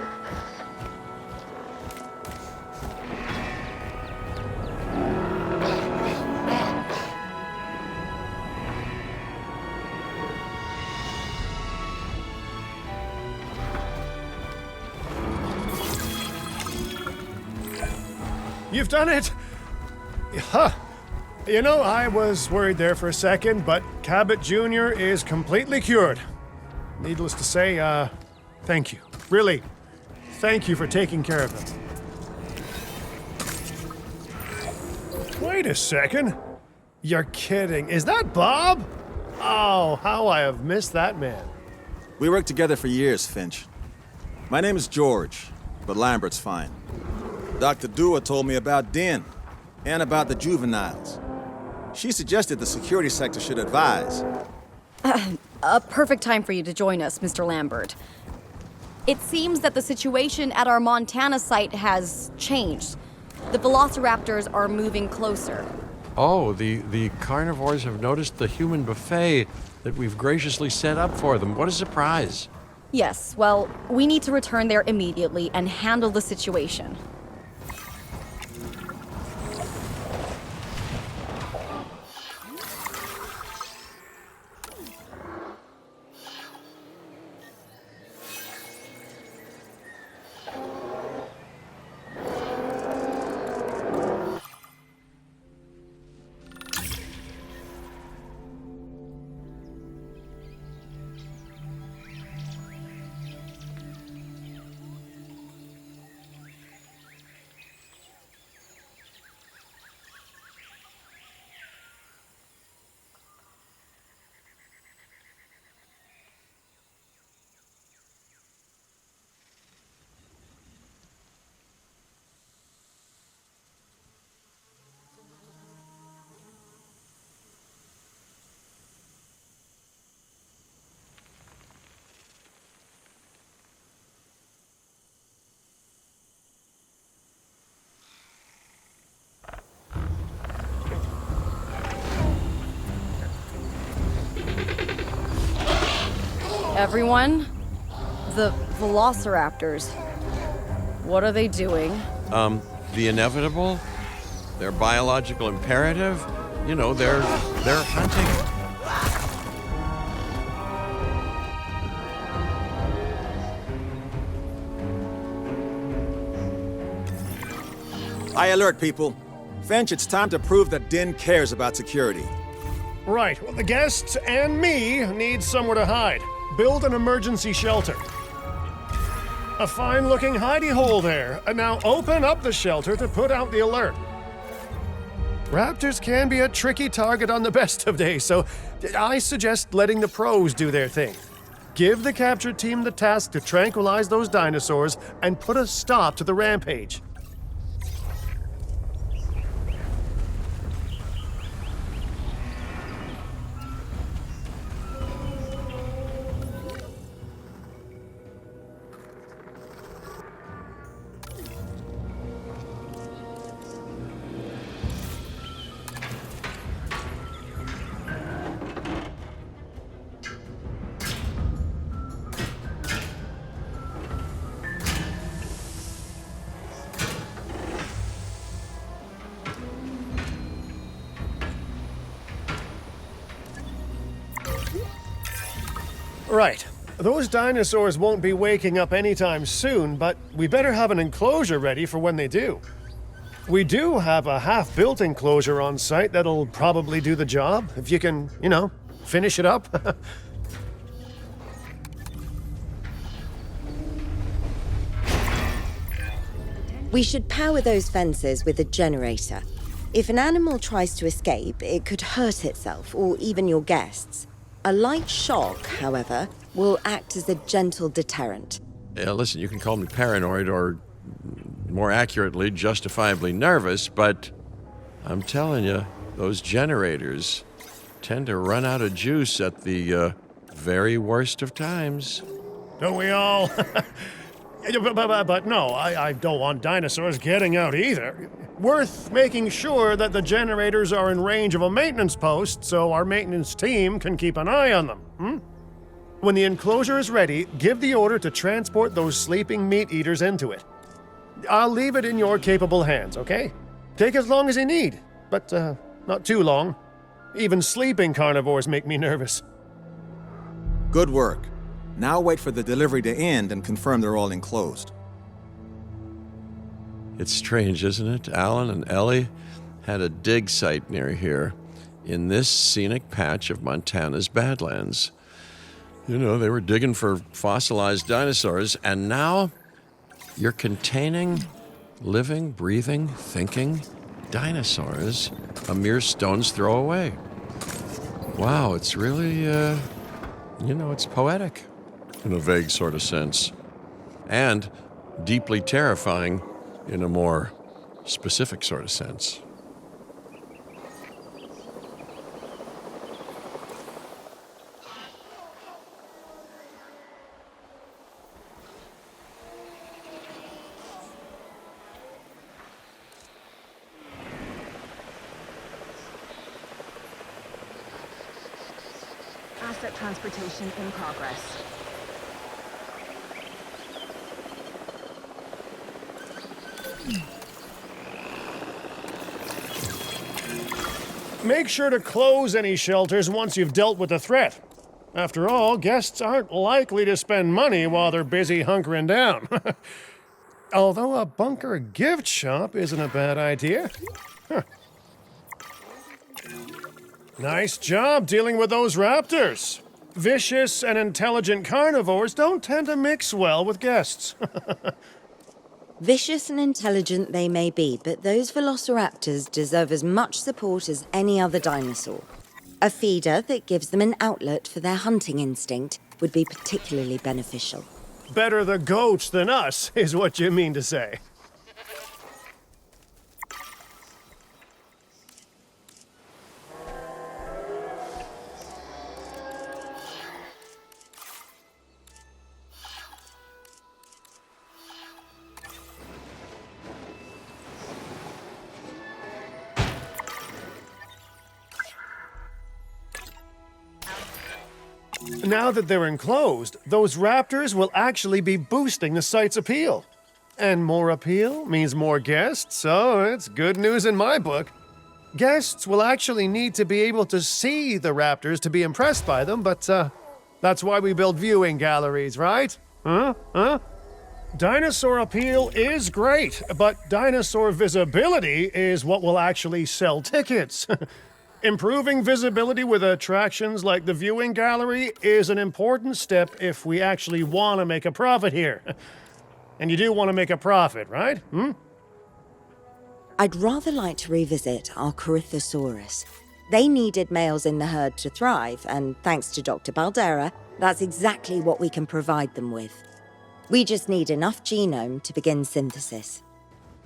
You've done it! Huh. You know, I was worried there for a second, but Cabot Jr. is completely cured. Needless to say, thank you. Really, thank you for taking care of him. Wait a second. You're kidding. Is that Bob? Oh, how I have missed that man. We worked together for years, Finch. My name is George, but Lambert's fine. Dr. Dua told me about Din, and about the juveniles. She suggested the security sector should advise. A perfect time for you to join us, Mr. Lambert. It seems that the situation at our Montana site has changed. The velociraptors are moving closer. Oh, the carnivores have noticed the human buffet that we've graciously set up for them. What a surprise. Yes, well, we need to return there immediately and handle the situation. Everyone? The velociraptors. What are they doing? The inevitable, their biological imperative, you know, they're hunting. I alert people. Finch, it's time to prove that Din cares about security. Right, well, the guests and me need somewhere to hide. Build an emergency shelter. A fine-looking hidey hole there. And now open up the shelter to put out the alert. Raptors can be a tricky target on the best of days, so I suggest letting the pros do their thing. Give the capture team the task to tranquilize those dinosaurs and put a stop to the rampage. Right. Those dinosaurs won't be waking up anytime soon, but we better have an enclosure ready for when they do. We do have a half-built enclosure on site that'll probably do the job, if you can, you know, finish it up. We should power those fences with a generator. If an animal tries to escape, it could hurt itself or even your guests. A light shock, however, will act as a gentle deterrent. Yeah, listen, you can call me paranoid or, more accurately, justifiably nervous, but I'm telling you, those generators tend to run out of juice at the very worst of times. Don't we all? But no, I don't want dinosaurs getting out either. Worth making sure that the generators are in range of a maintenance post so our maintenance team can keep an eye on them. When the enclosure is ready, give the order to transport those sleeping meat eaters into it. I'll leave it in your capable hands, okay? Take as long as you need, but not too long. Even sleeping carnivores make me nervous. Good work. Now wait for the delivery to end and confirm they're all enclosed. It's strange, isn't it? Alan and Ellie had a dig site near here, in this scenic patch of Montana's Badlands. You know, they were digging for fossilized dinosaurs, and now you're containing living, breathing, thinking dinosaurs a mere stone's throw away. Wow, it's really, it's poetic in a vague sort of sense, and deeply terrifying in a more specific sort of sense. Asset transportation in progress. Make sure to close any shelters once you've dealt with the threat. After all, guests aren't likely to spend money while they're busy hunkering down. Although a bunker gift shop isn't a bad idea. Huh. Nice job dealing with those raptors. Vicious and intelligent carnivores don't tend to mix well with guests. Vicious and intelligent they may be, but those velociraptors deserve as much support as any other dinosaur. A feeder that gives them an outlet for their hunting instinct would be particularly beneficial. Better the goats than us, is what you mean to say. Now that they're enclosed, those raptors will actually be boosting the site's appeal. And more appeal means more guests, so it's good news in my book. Guests will actually need to be able to see the raptors to be impressed by them, but that's why we build viewing galleries, right? Huh? Dinosaur appeal is great, but dinosaur visibility is what will actually sell tickets. Improving visibility with attractions like the viewing gallery is an important step if we actually want to make a profit here. And you do want to make a profit, right? I'd rather like to revisit our Corythosaurus. They needed males in the herd to thrive, and thanks to Dr. Baldera, that's exactly what we can provide them with. We just need enough genome to begin synthesis.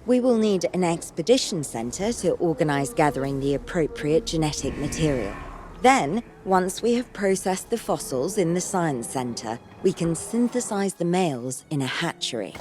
We will need an expedition center to organize gathering the appropriate genetic material. Then, once we have processed the fossils in the science center, we can synthesize the males in a hatchery.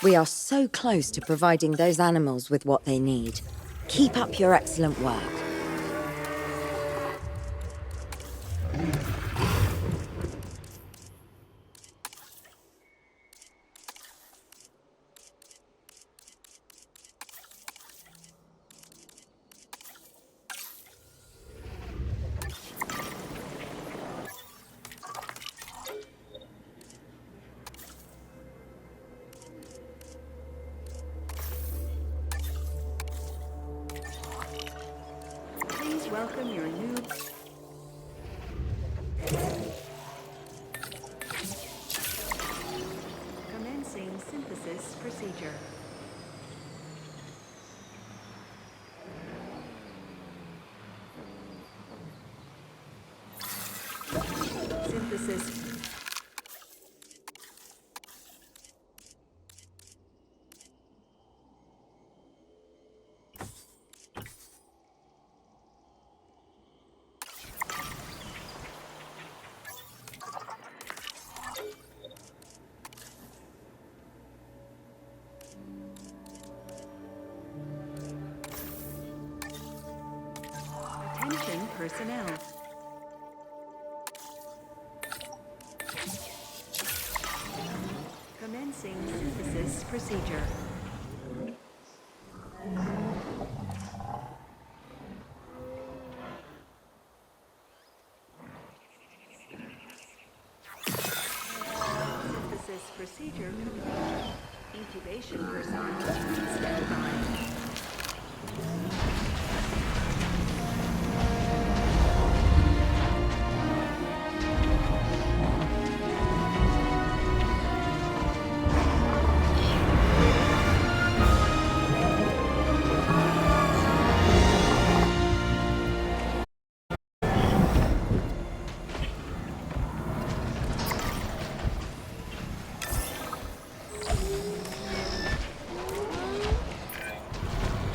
We are so close to providing those animals with what they need. Keep up your excellent work. Welcome your new... Commencing synthesis procedure. Synthesis. Attention personnel. Commencing synthesis procedure. Synthesis procedure complete. Incubation personnel stand by.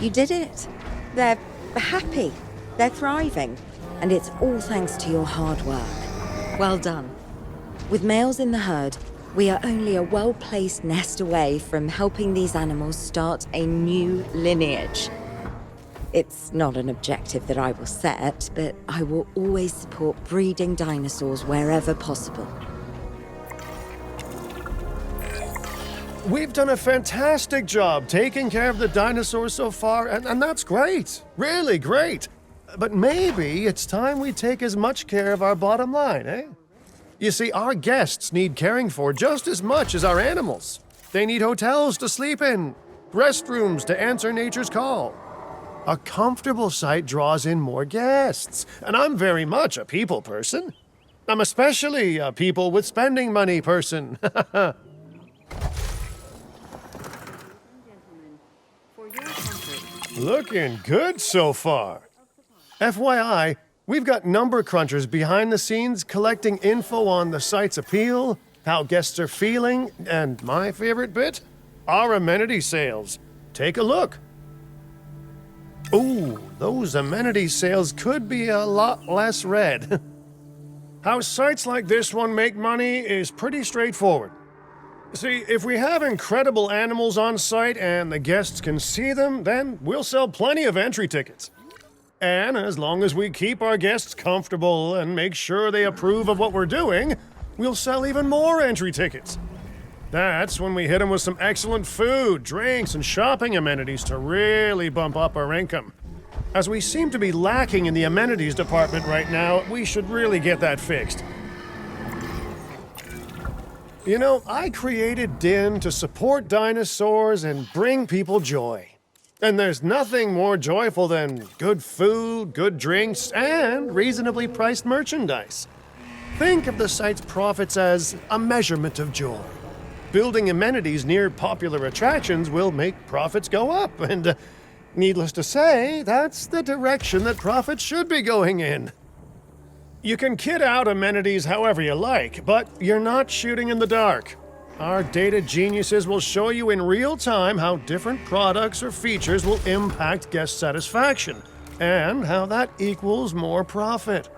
You did it. They're happy. They're thriving. And it's all thanks to your hard work. Well done. With males in the herd, we are only a well-placed nest away from helping these animals start a new lineage. It's not an objective that I will set, but I will always support breeding dinosaurs wherever possible. We've done a fantastic job taking care of the dinosaurs so far, and that's great. Really great. But maybe it's time we take as much care of our bottom line, eh? You see, our guests need caring for just as much as our animals. They need hotels to sleep in, restrooms to answer nature's call. A comfortable site draws in more guests, and I'm very much a people person. I'm especially a people with spending money person. Looking good so far. FYI, we've got number crunchers behind the scenes collecting info on the site's appeal, how guests are feeling, and my favorite bit, our amenity sales. Take a look. Ooh, those amenity sales could be a lot less red. How sites like this one make money is pretty straightforward. See, if we have incredible animals on site and the guests can see them, then we'll sell plenty of entry tickets. And as long as we keep our guests comfortable and make sure they approve of what we're doing, we'll sell even more entry tickets. That's when we hit them with some excellent food, drinks, and shopping amenities to really bump up our income. As we seem to be lacking in the amenities department right now, we should really get that fixed. You know, I created DIN to support dinosaurs and bring people joy. And there's nothing more joyful than good food, good drinks, and reasonably priced merchandise. Think of the site's profits as a measurement of joy. Building amenities near popular attractions will make profits go up, and needless to say, that's the direction that profits should be going in. You can kit out amenities however you like, but you're not shooting in the dark. Our data geniuses will show you in real time how different products or features will impact guest satisfaction, and how that equals more profit.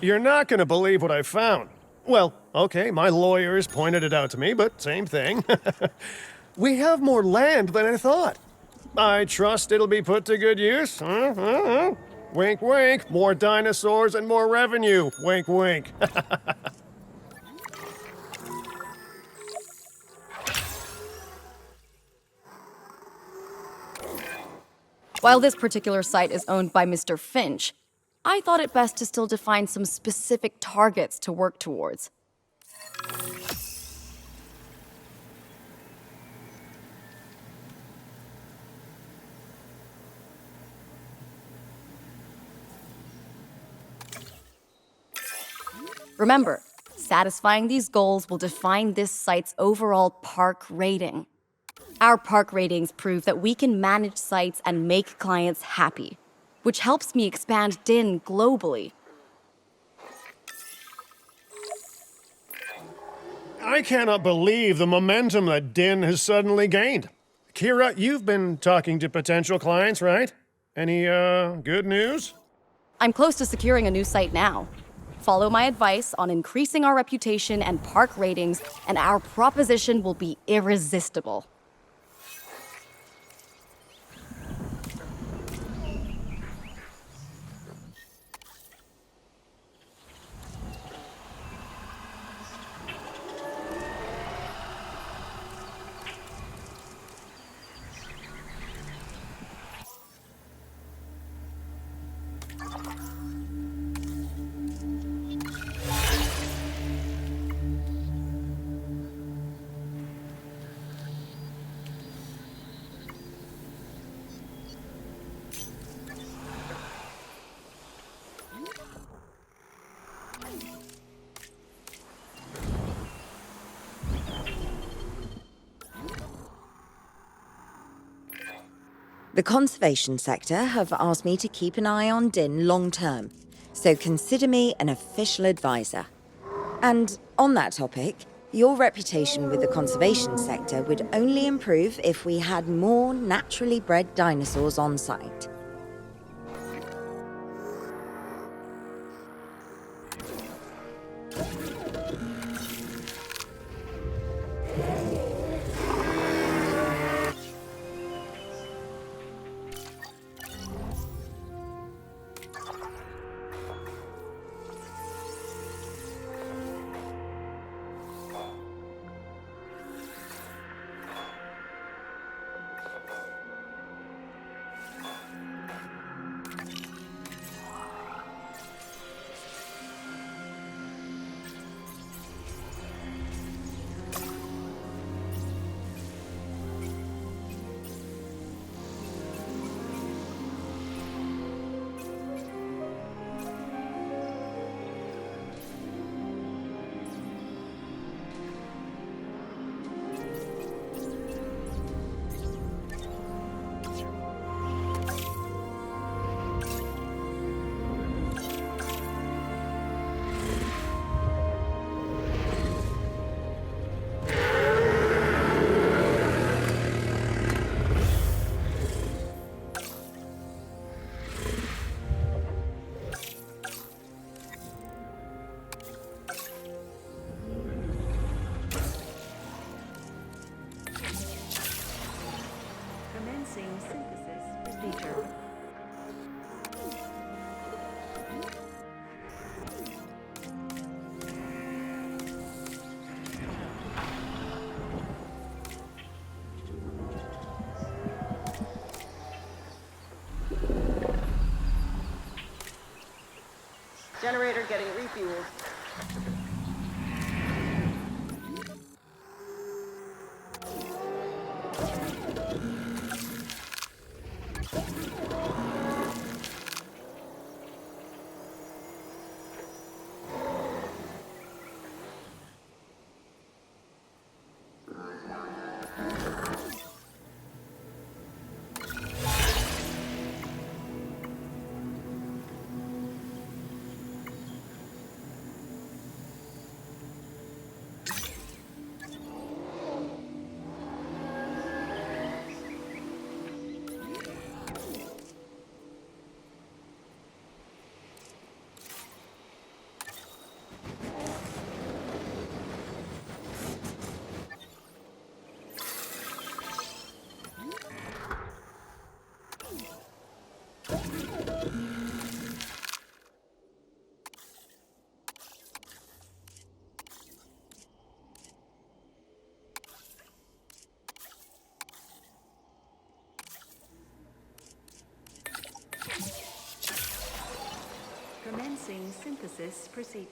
You're not going to believe what I found. Well, okay, my lawyers pointed it out to me, but same thing. We have more land than I thought. I trust it'll be put to good use. Wink, wink. More dinosaurs and more revenue. Wink, wink. While this particular site is owned by Mr. Finch, I thought it best to still define some specific targets to work towards. Remember, satisfying these goals will define this site's overall park rating. Our park ratings prove that we can manage sites and make clients happy, which helps me expand DIN globally. I cannot believe the momentum that DIN has suddenly gained. Kira, you've been talking to potential clients, right? Any, good news? I'm close to securing a new site now. Follow my advice on increasing our reputation and park ratings, and our proposition will be irresistible. The conservation sector have asked me to keep an eye on DIN long term, so consider me an official advisor. And on that topic, your reputation with the conservation sector would only improve if we had more naturally bred dinosaurs on site. Commencing synthesis procedure. Generator getting refueled. Commencing synthesis procedure.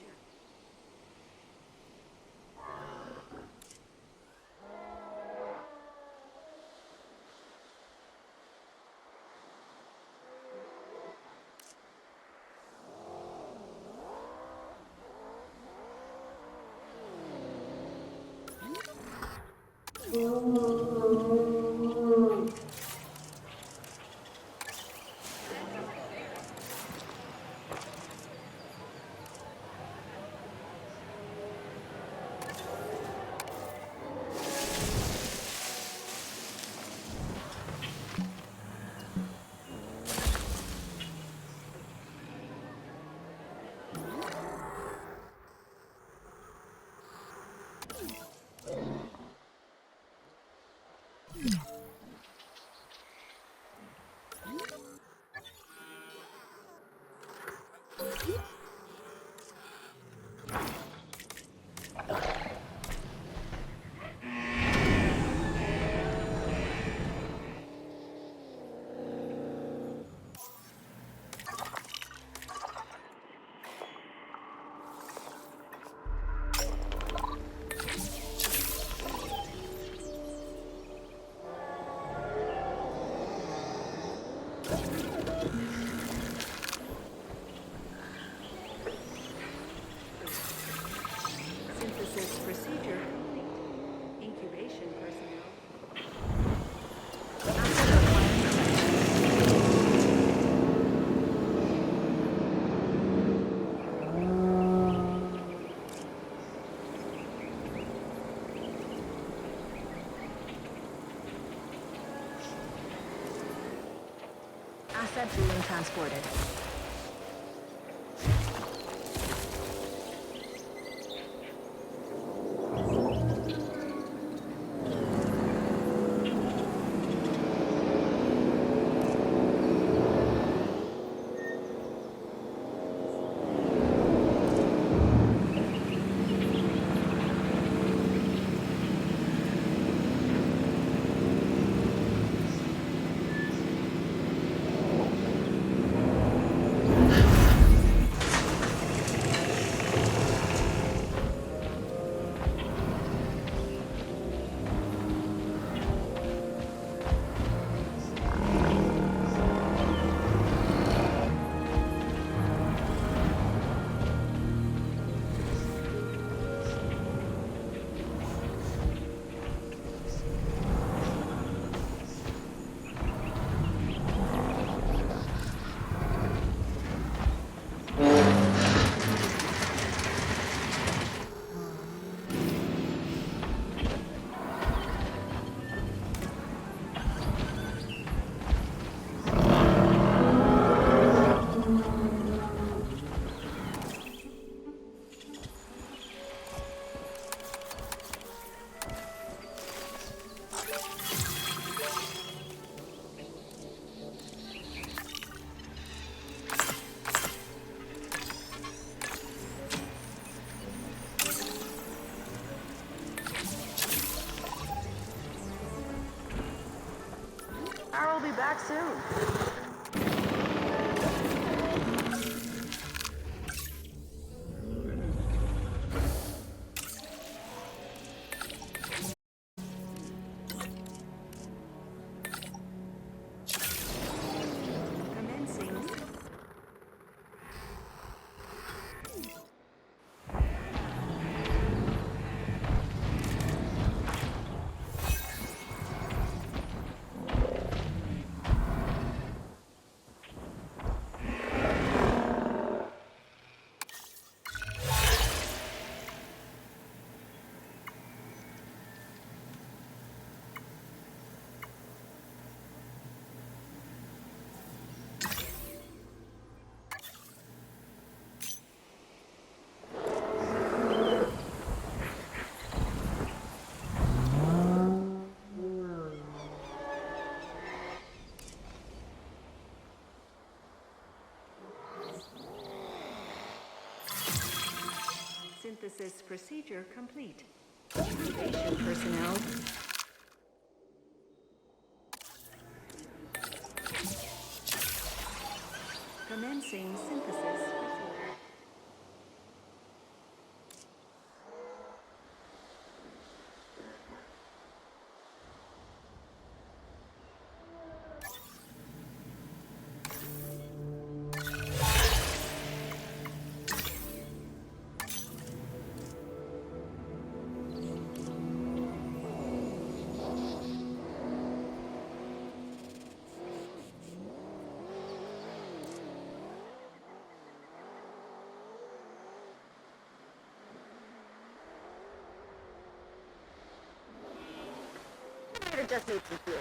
Synthesis procedure complete. Incubation personnel. Asset being transported. I'll be back soon. Commencing. Synthesis procedure complete. Incubation personnel. Commencing synthesis procedure. Just need some fuel.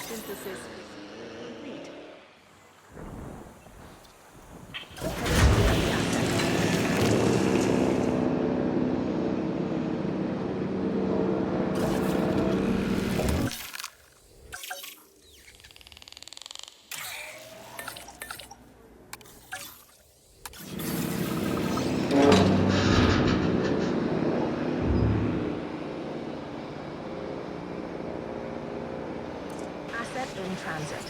Synthesis complete. Asset in transit.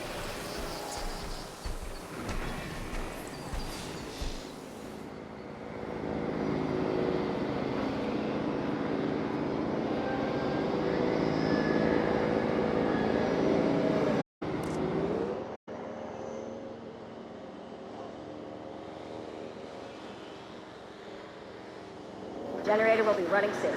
Generator will be running soon.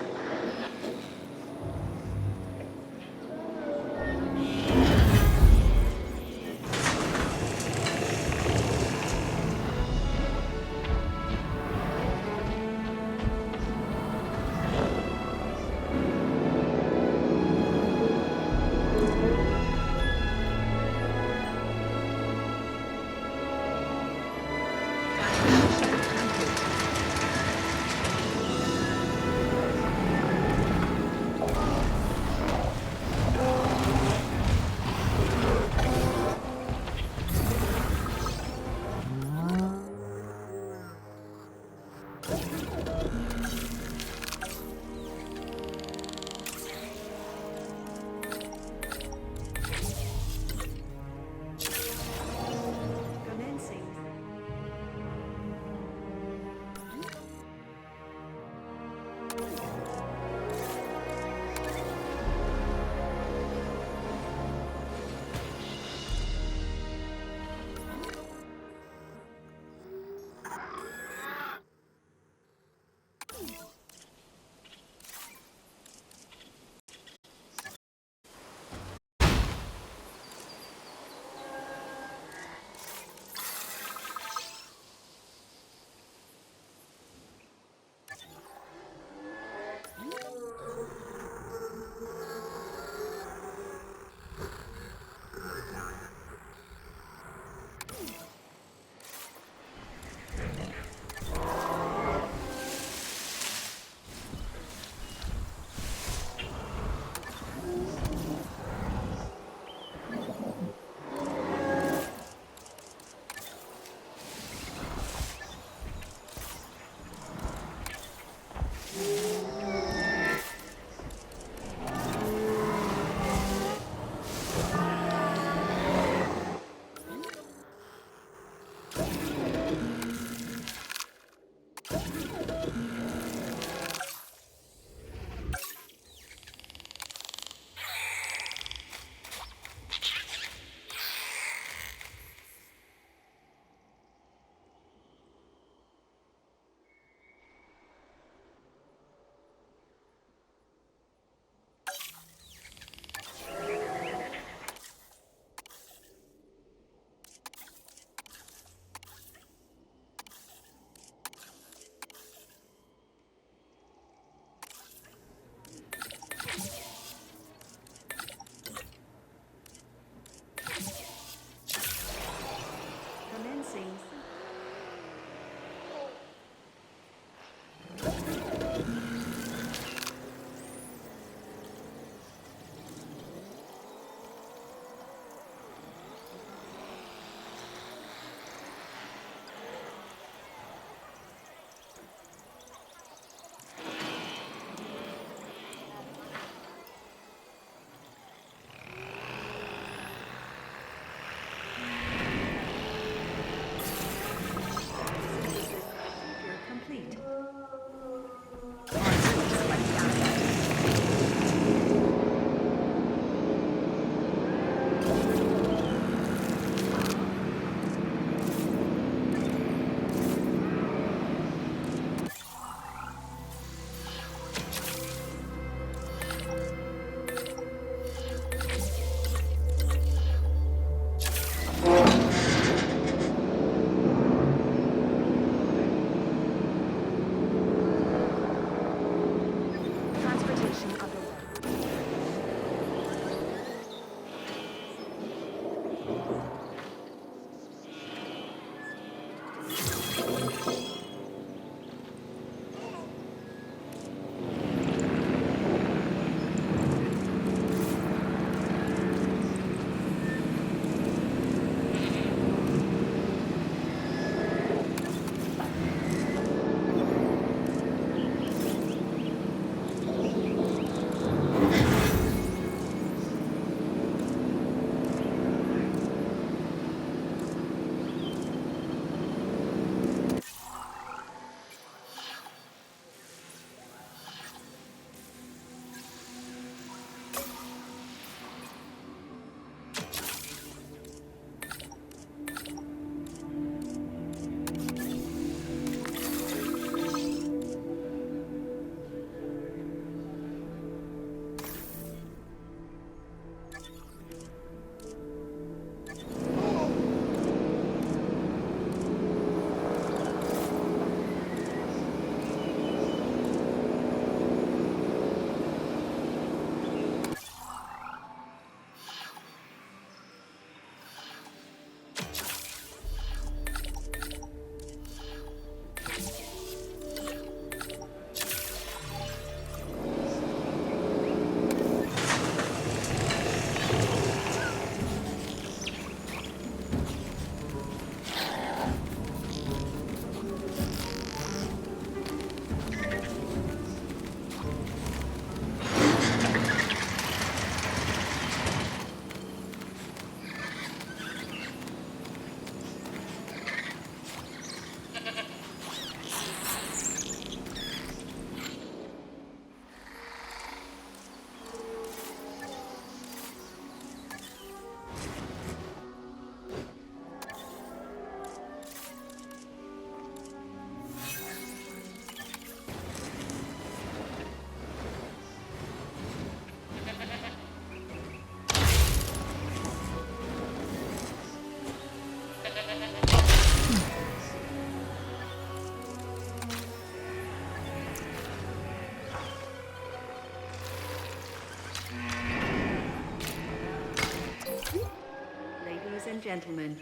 gentlemen,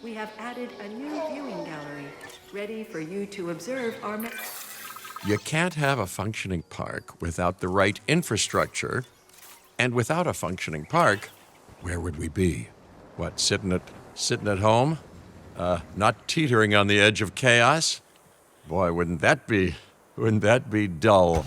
we have added a new viewing gallery, ready for you to observe our... You can't have a functioning park without the right infrastructure. And without a functioning park, where would we be? What, sitting at home? Not teetering on the edge of chaos? Boy, wouldn't that be dull?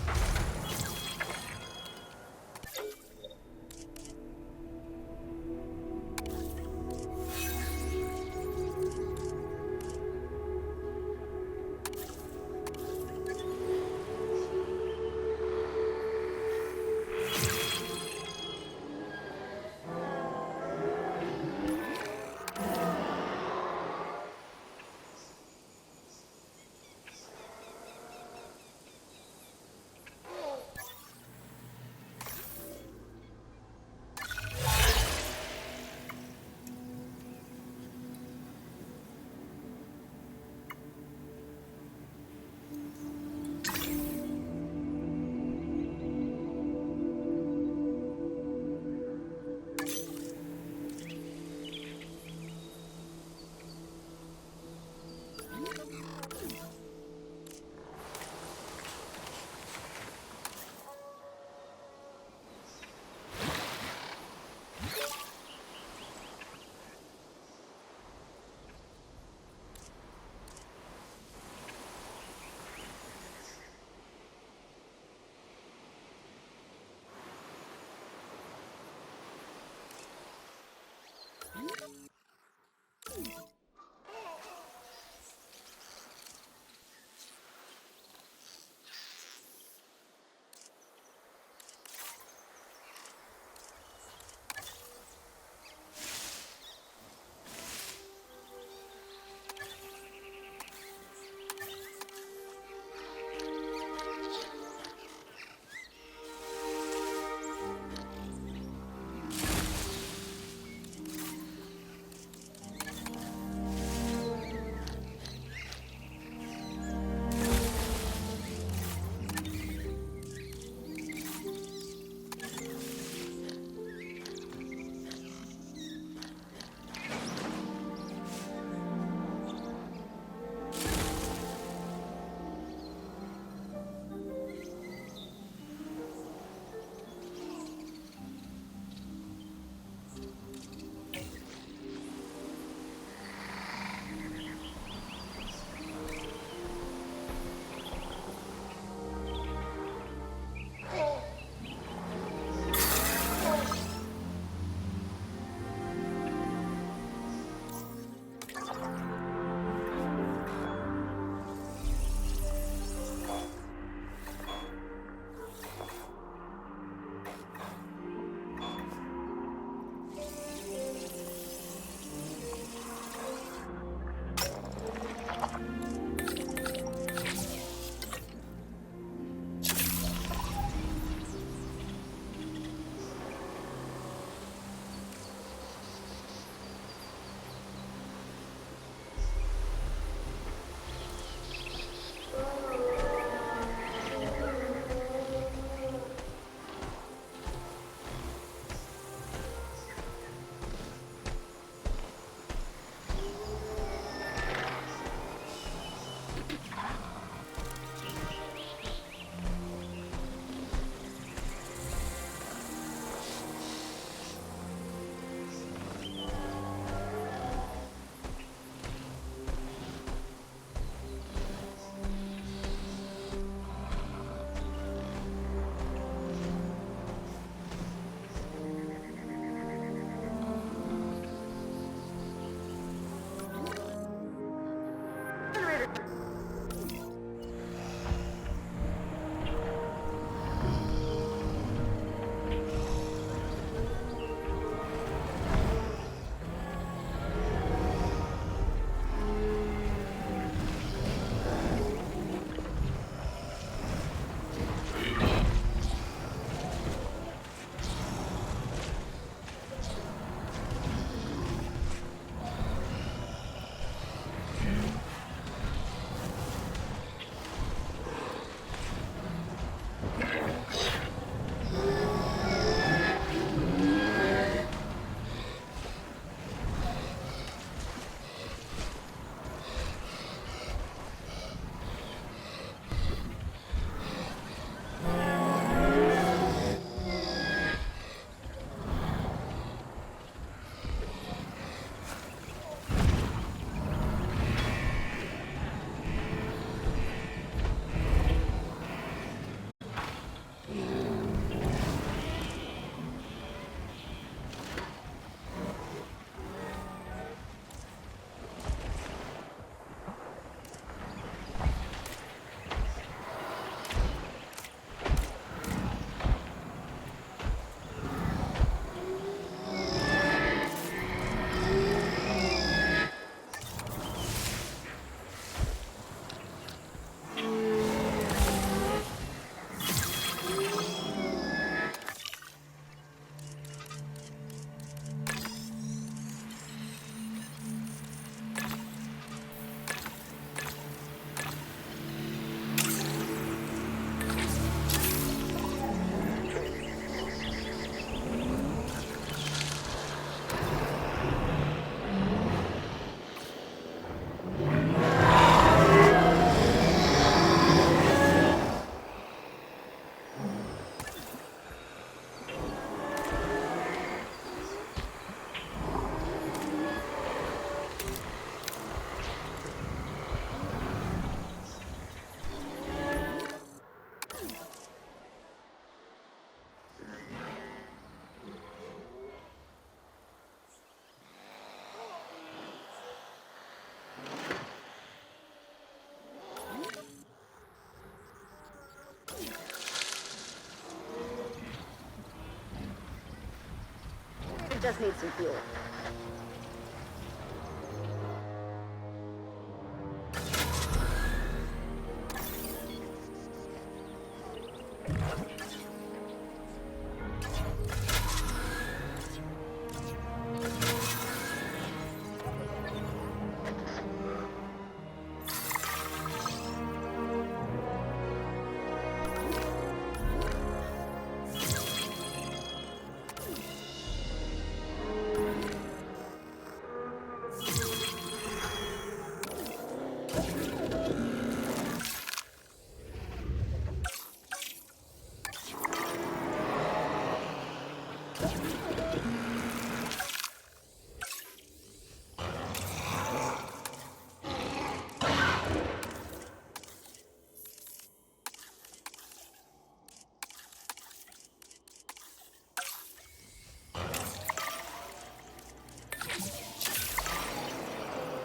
just need some fuel.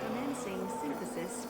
Commencing synthesis.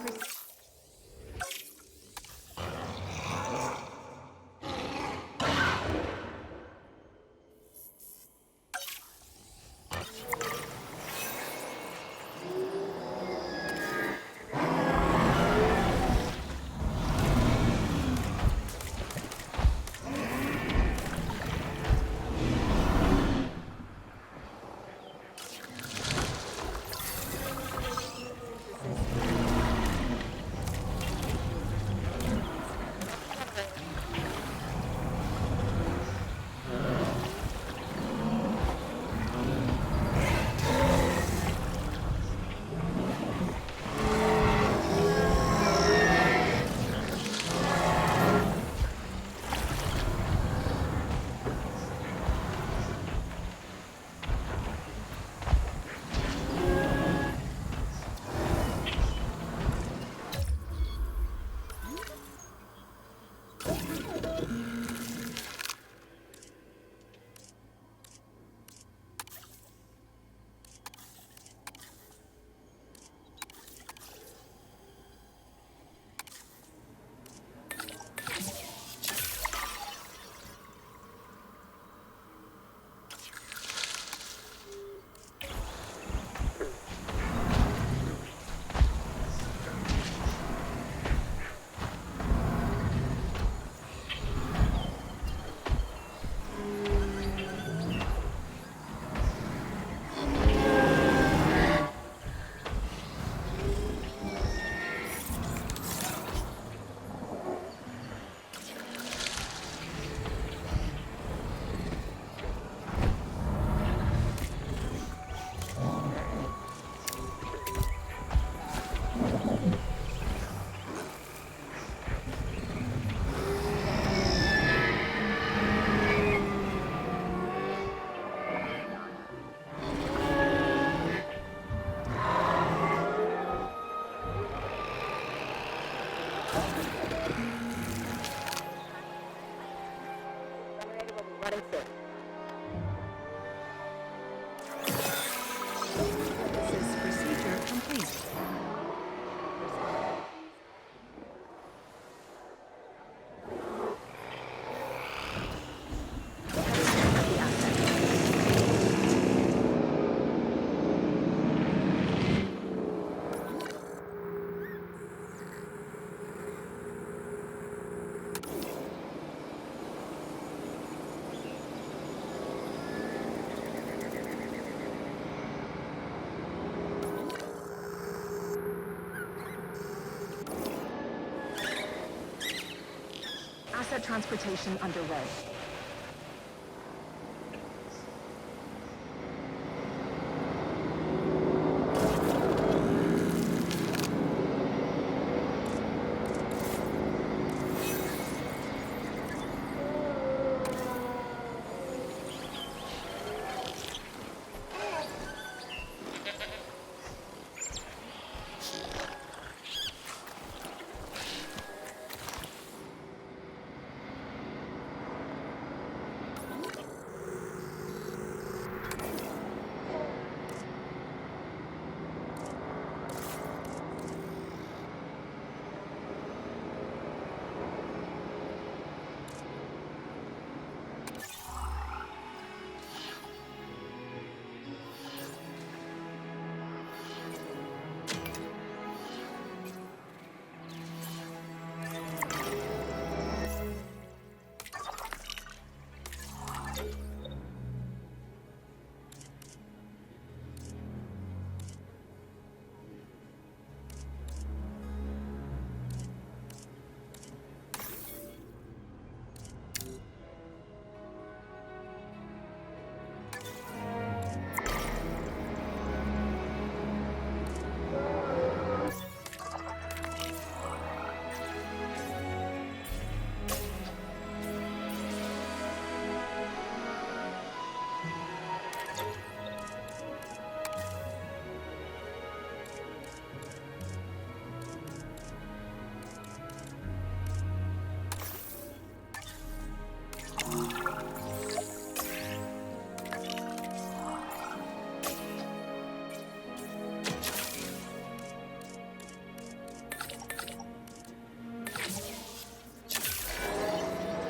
Running soon. Synthesis procedure complete. Asset transportation underway.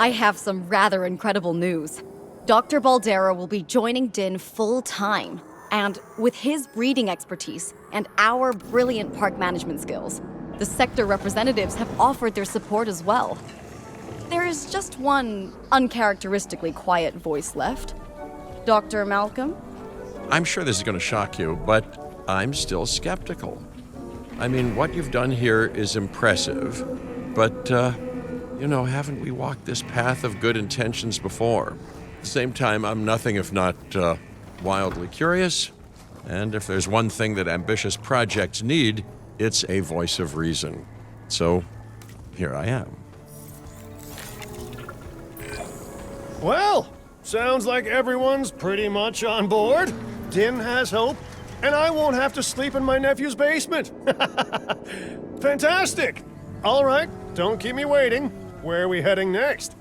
I have some rather incredible news. Dr. Baldera will be joining Din full-time, and with his breeding expertise and our brilliant park management skills, the sector representatives have offered their support as well. There is just one uncharacteristically quiet voice left. Dr. Malcolm? I'm sure this is going to shock you, but I'm still skeptical. I mean, what you've done here is impressive, but, haven't we walked this path of good intentions before? At the same time, I'm nothing if not wildly curious, and if there's one thing that ambitious projects need, it's a voice of reason. So, here I am. Well, sounds like everyone's pretty much on board. Din has hope, and I won't have to sleep in my nephew's basement. Fantastic! All right, don't keep me waiting. Where are we heading next?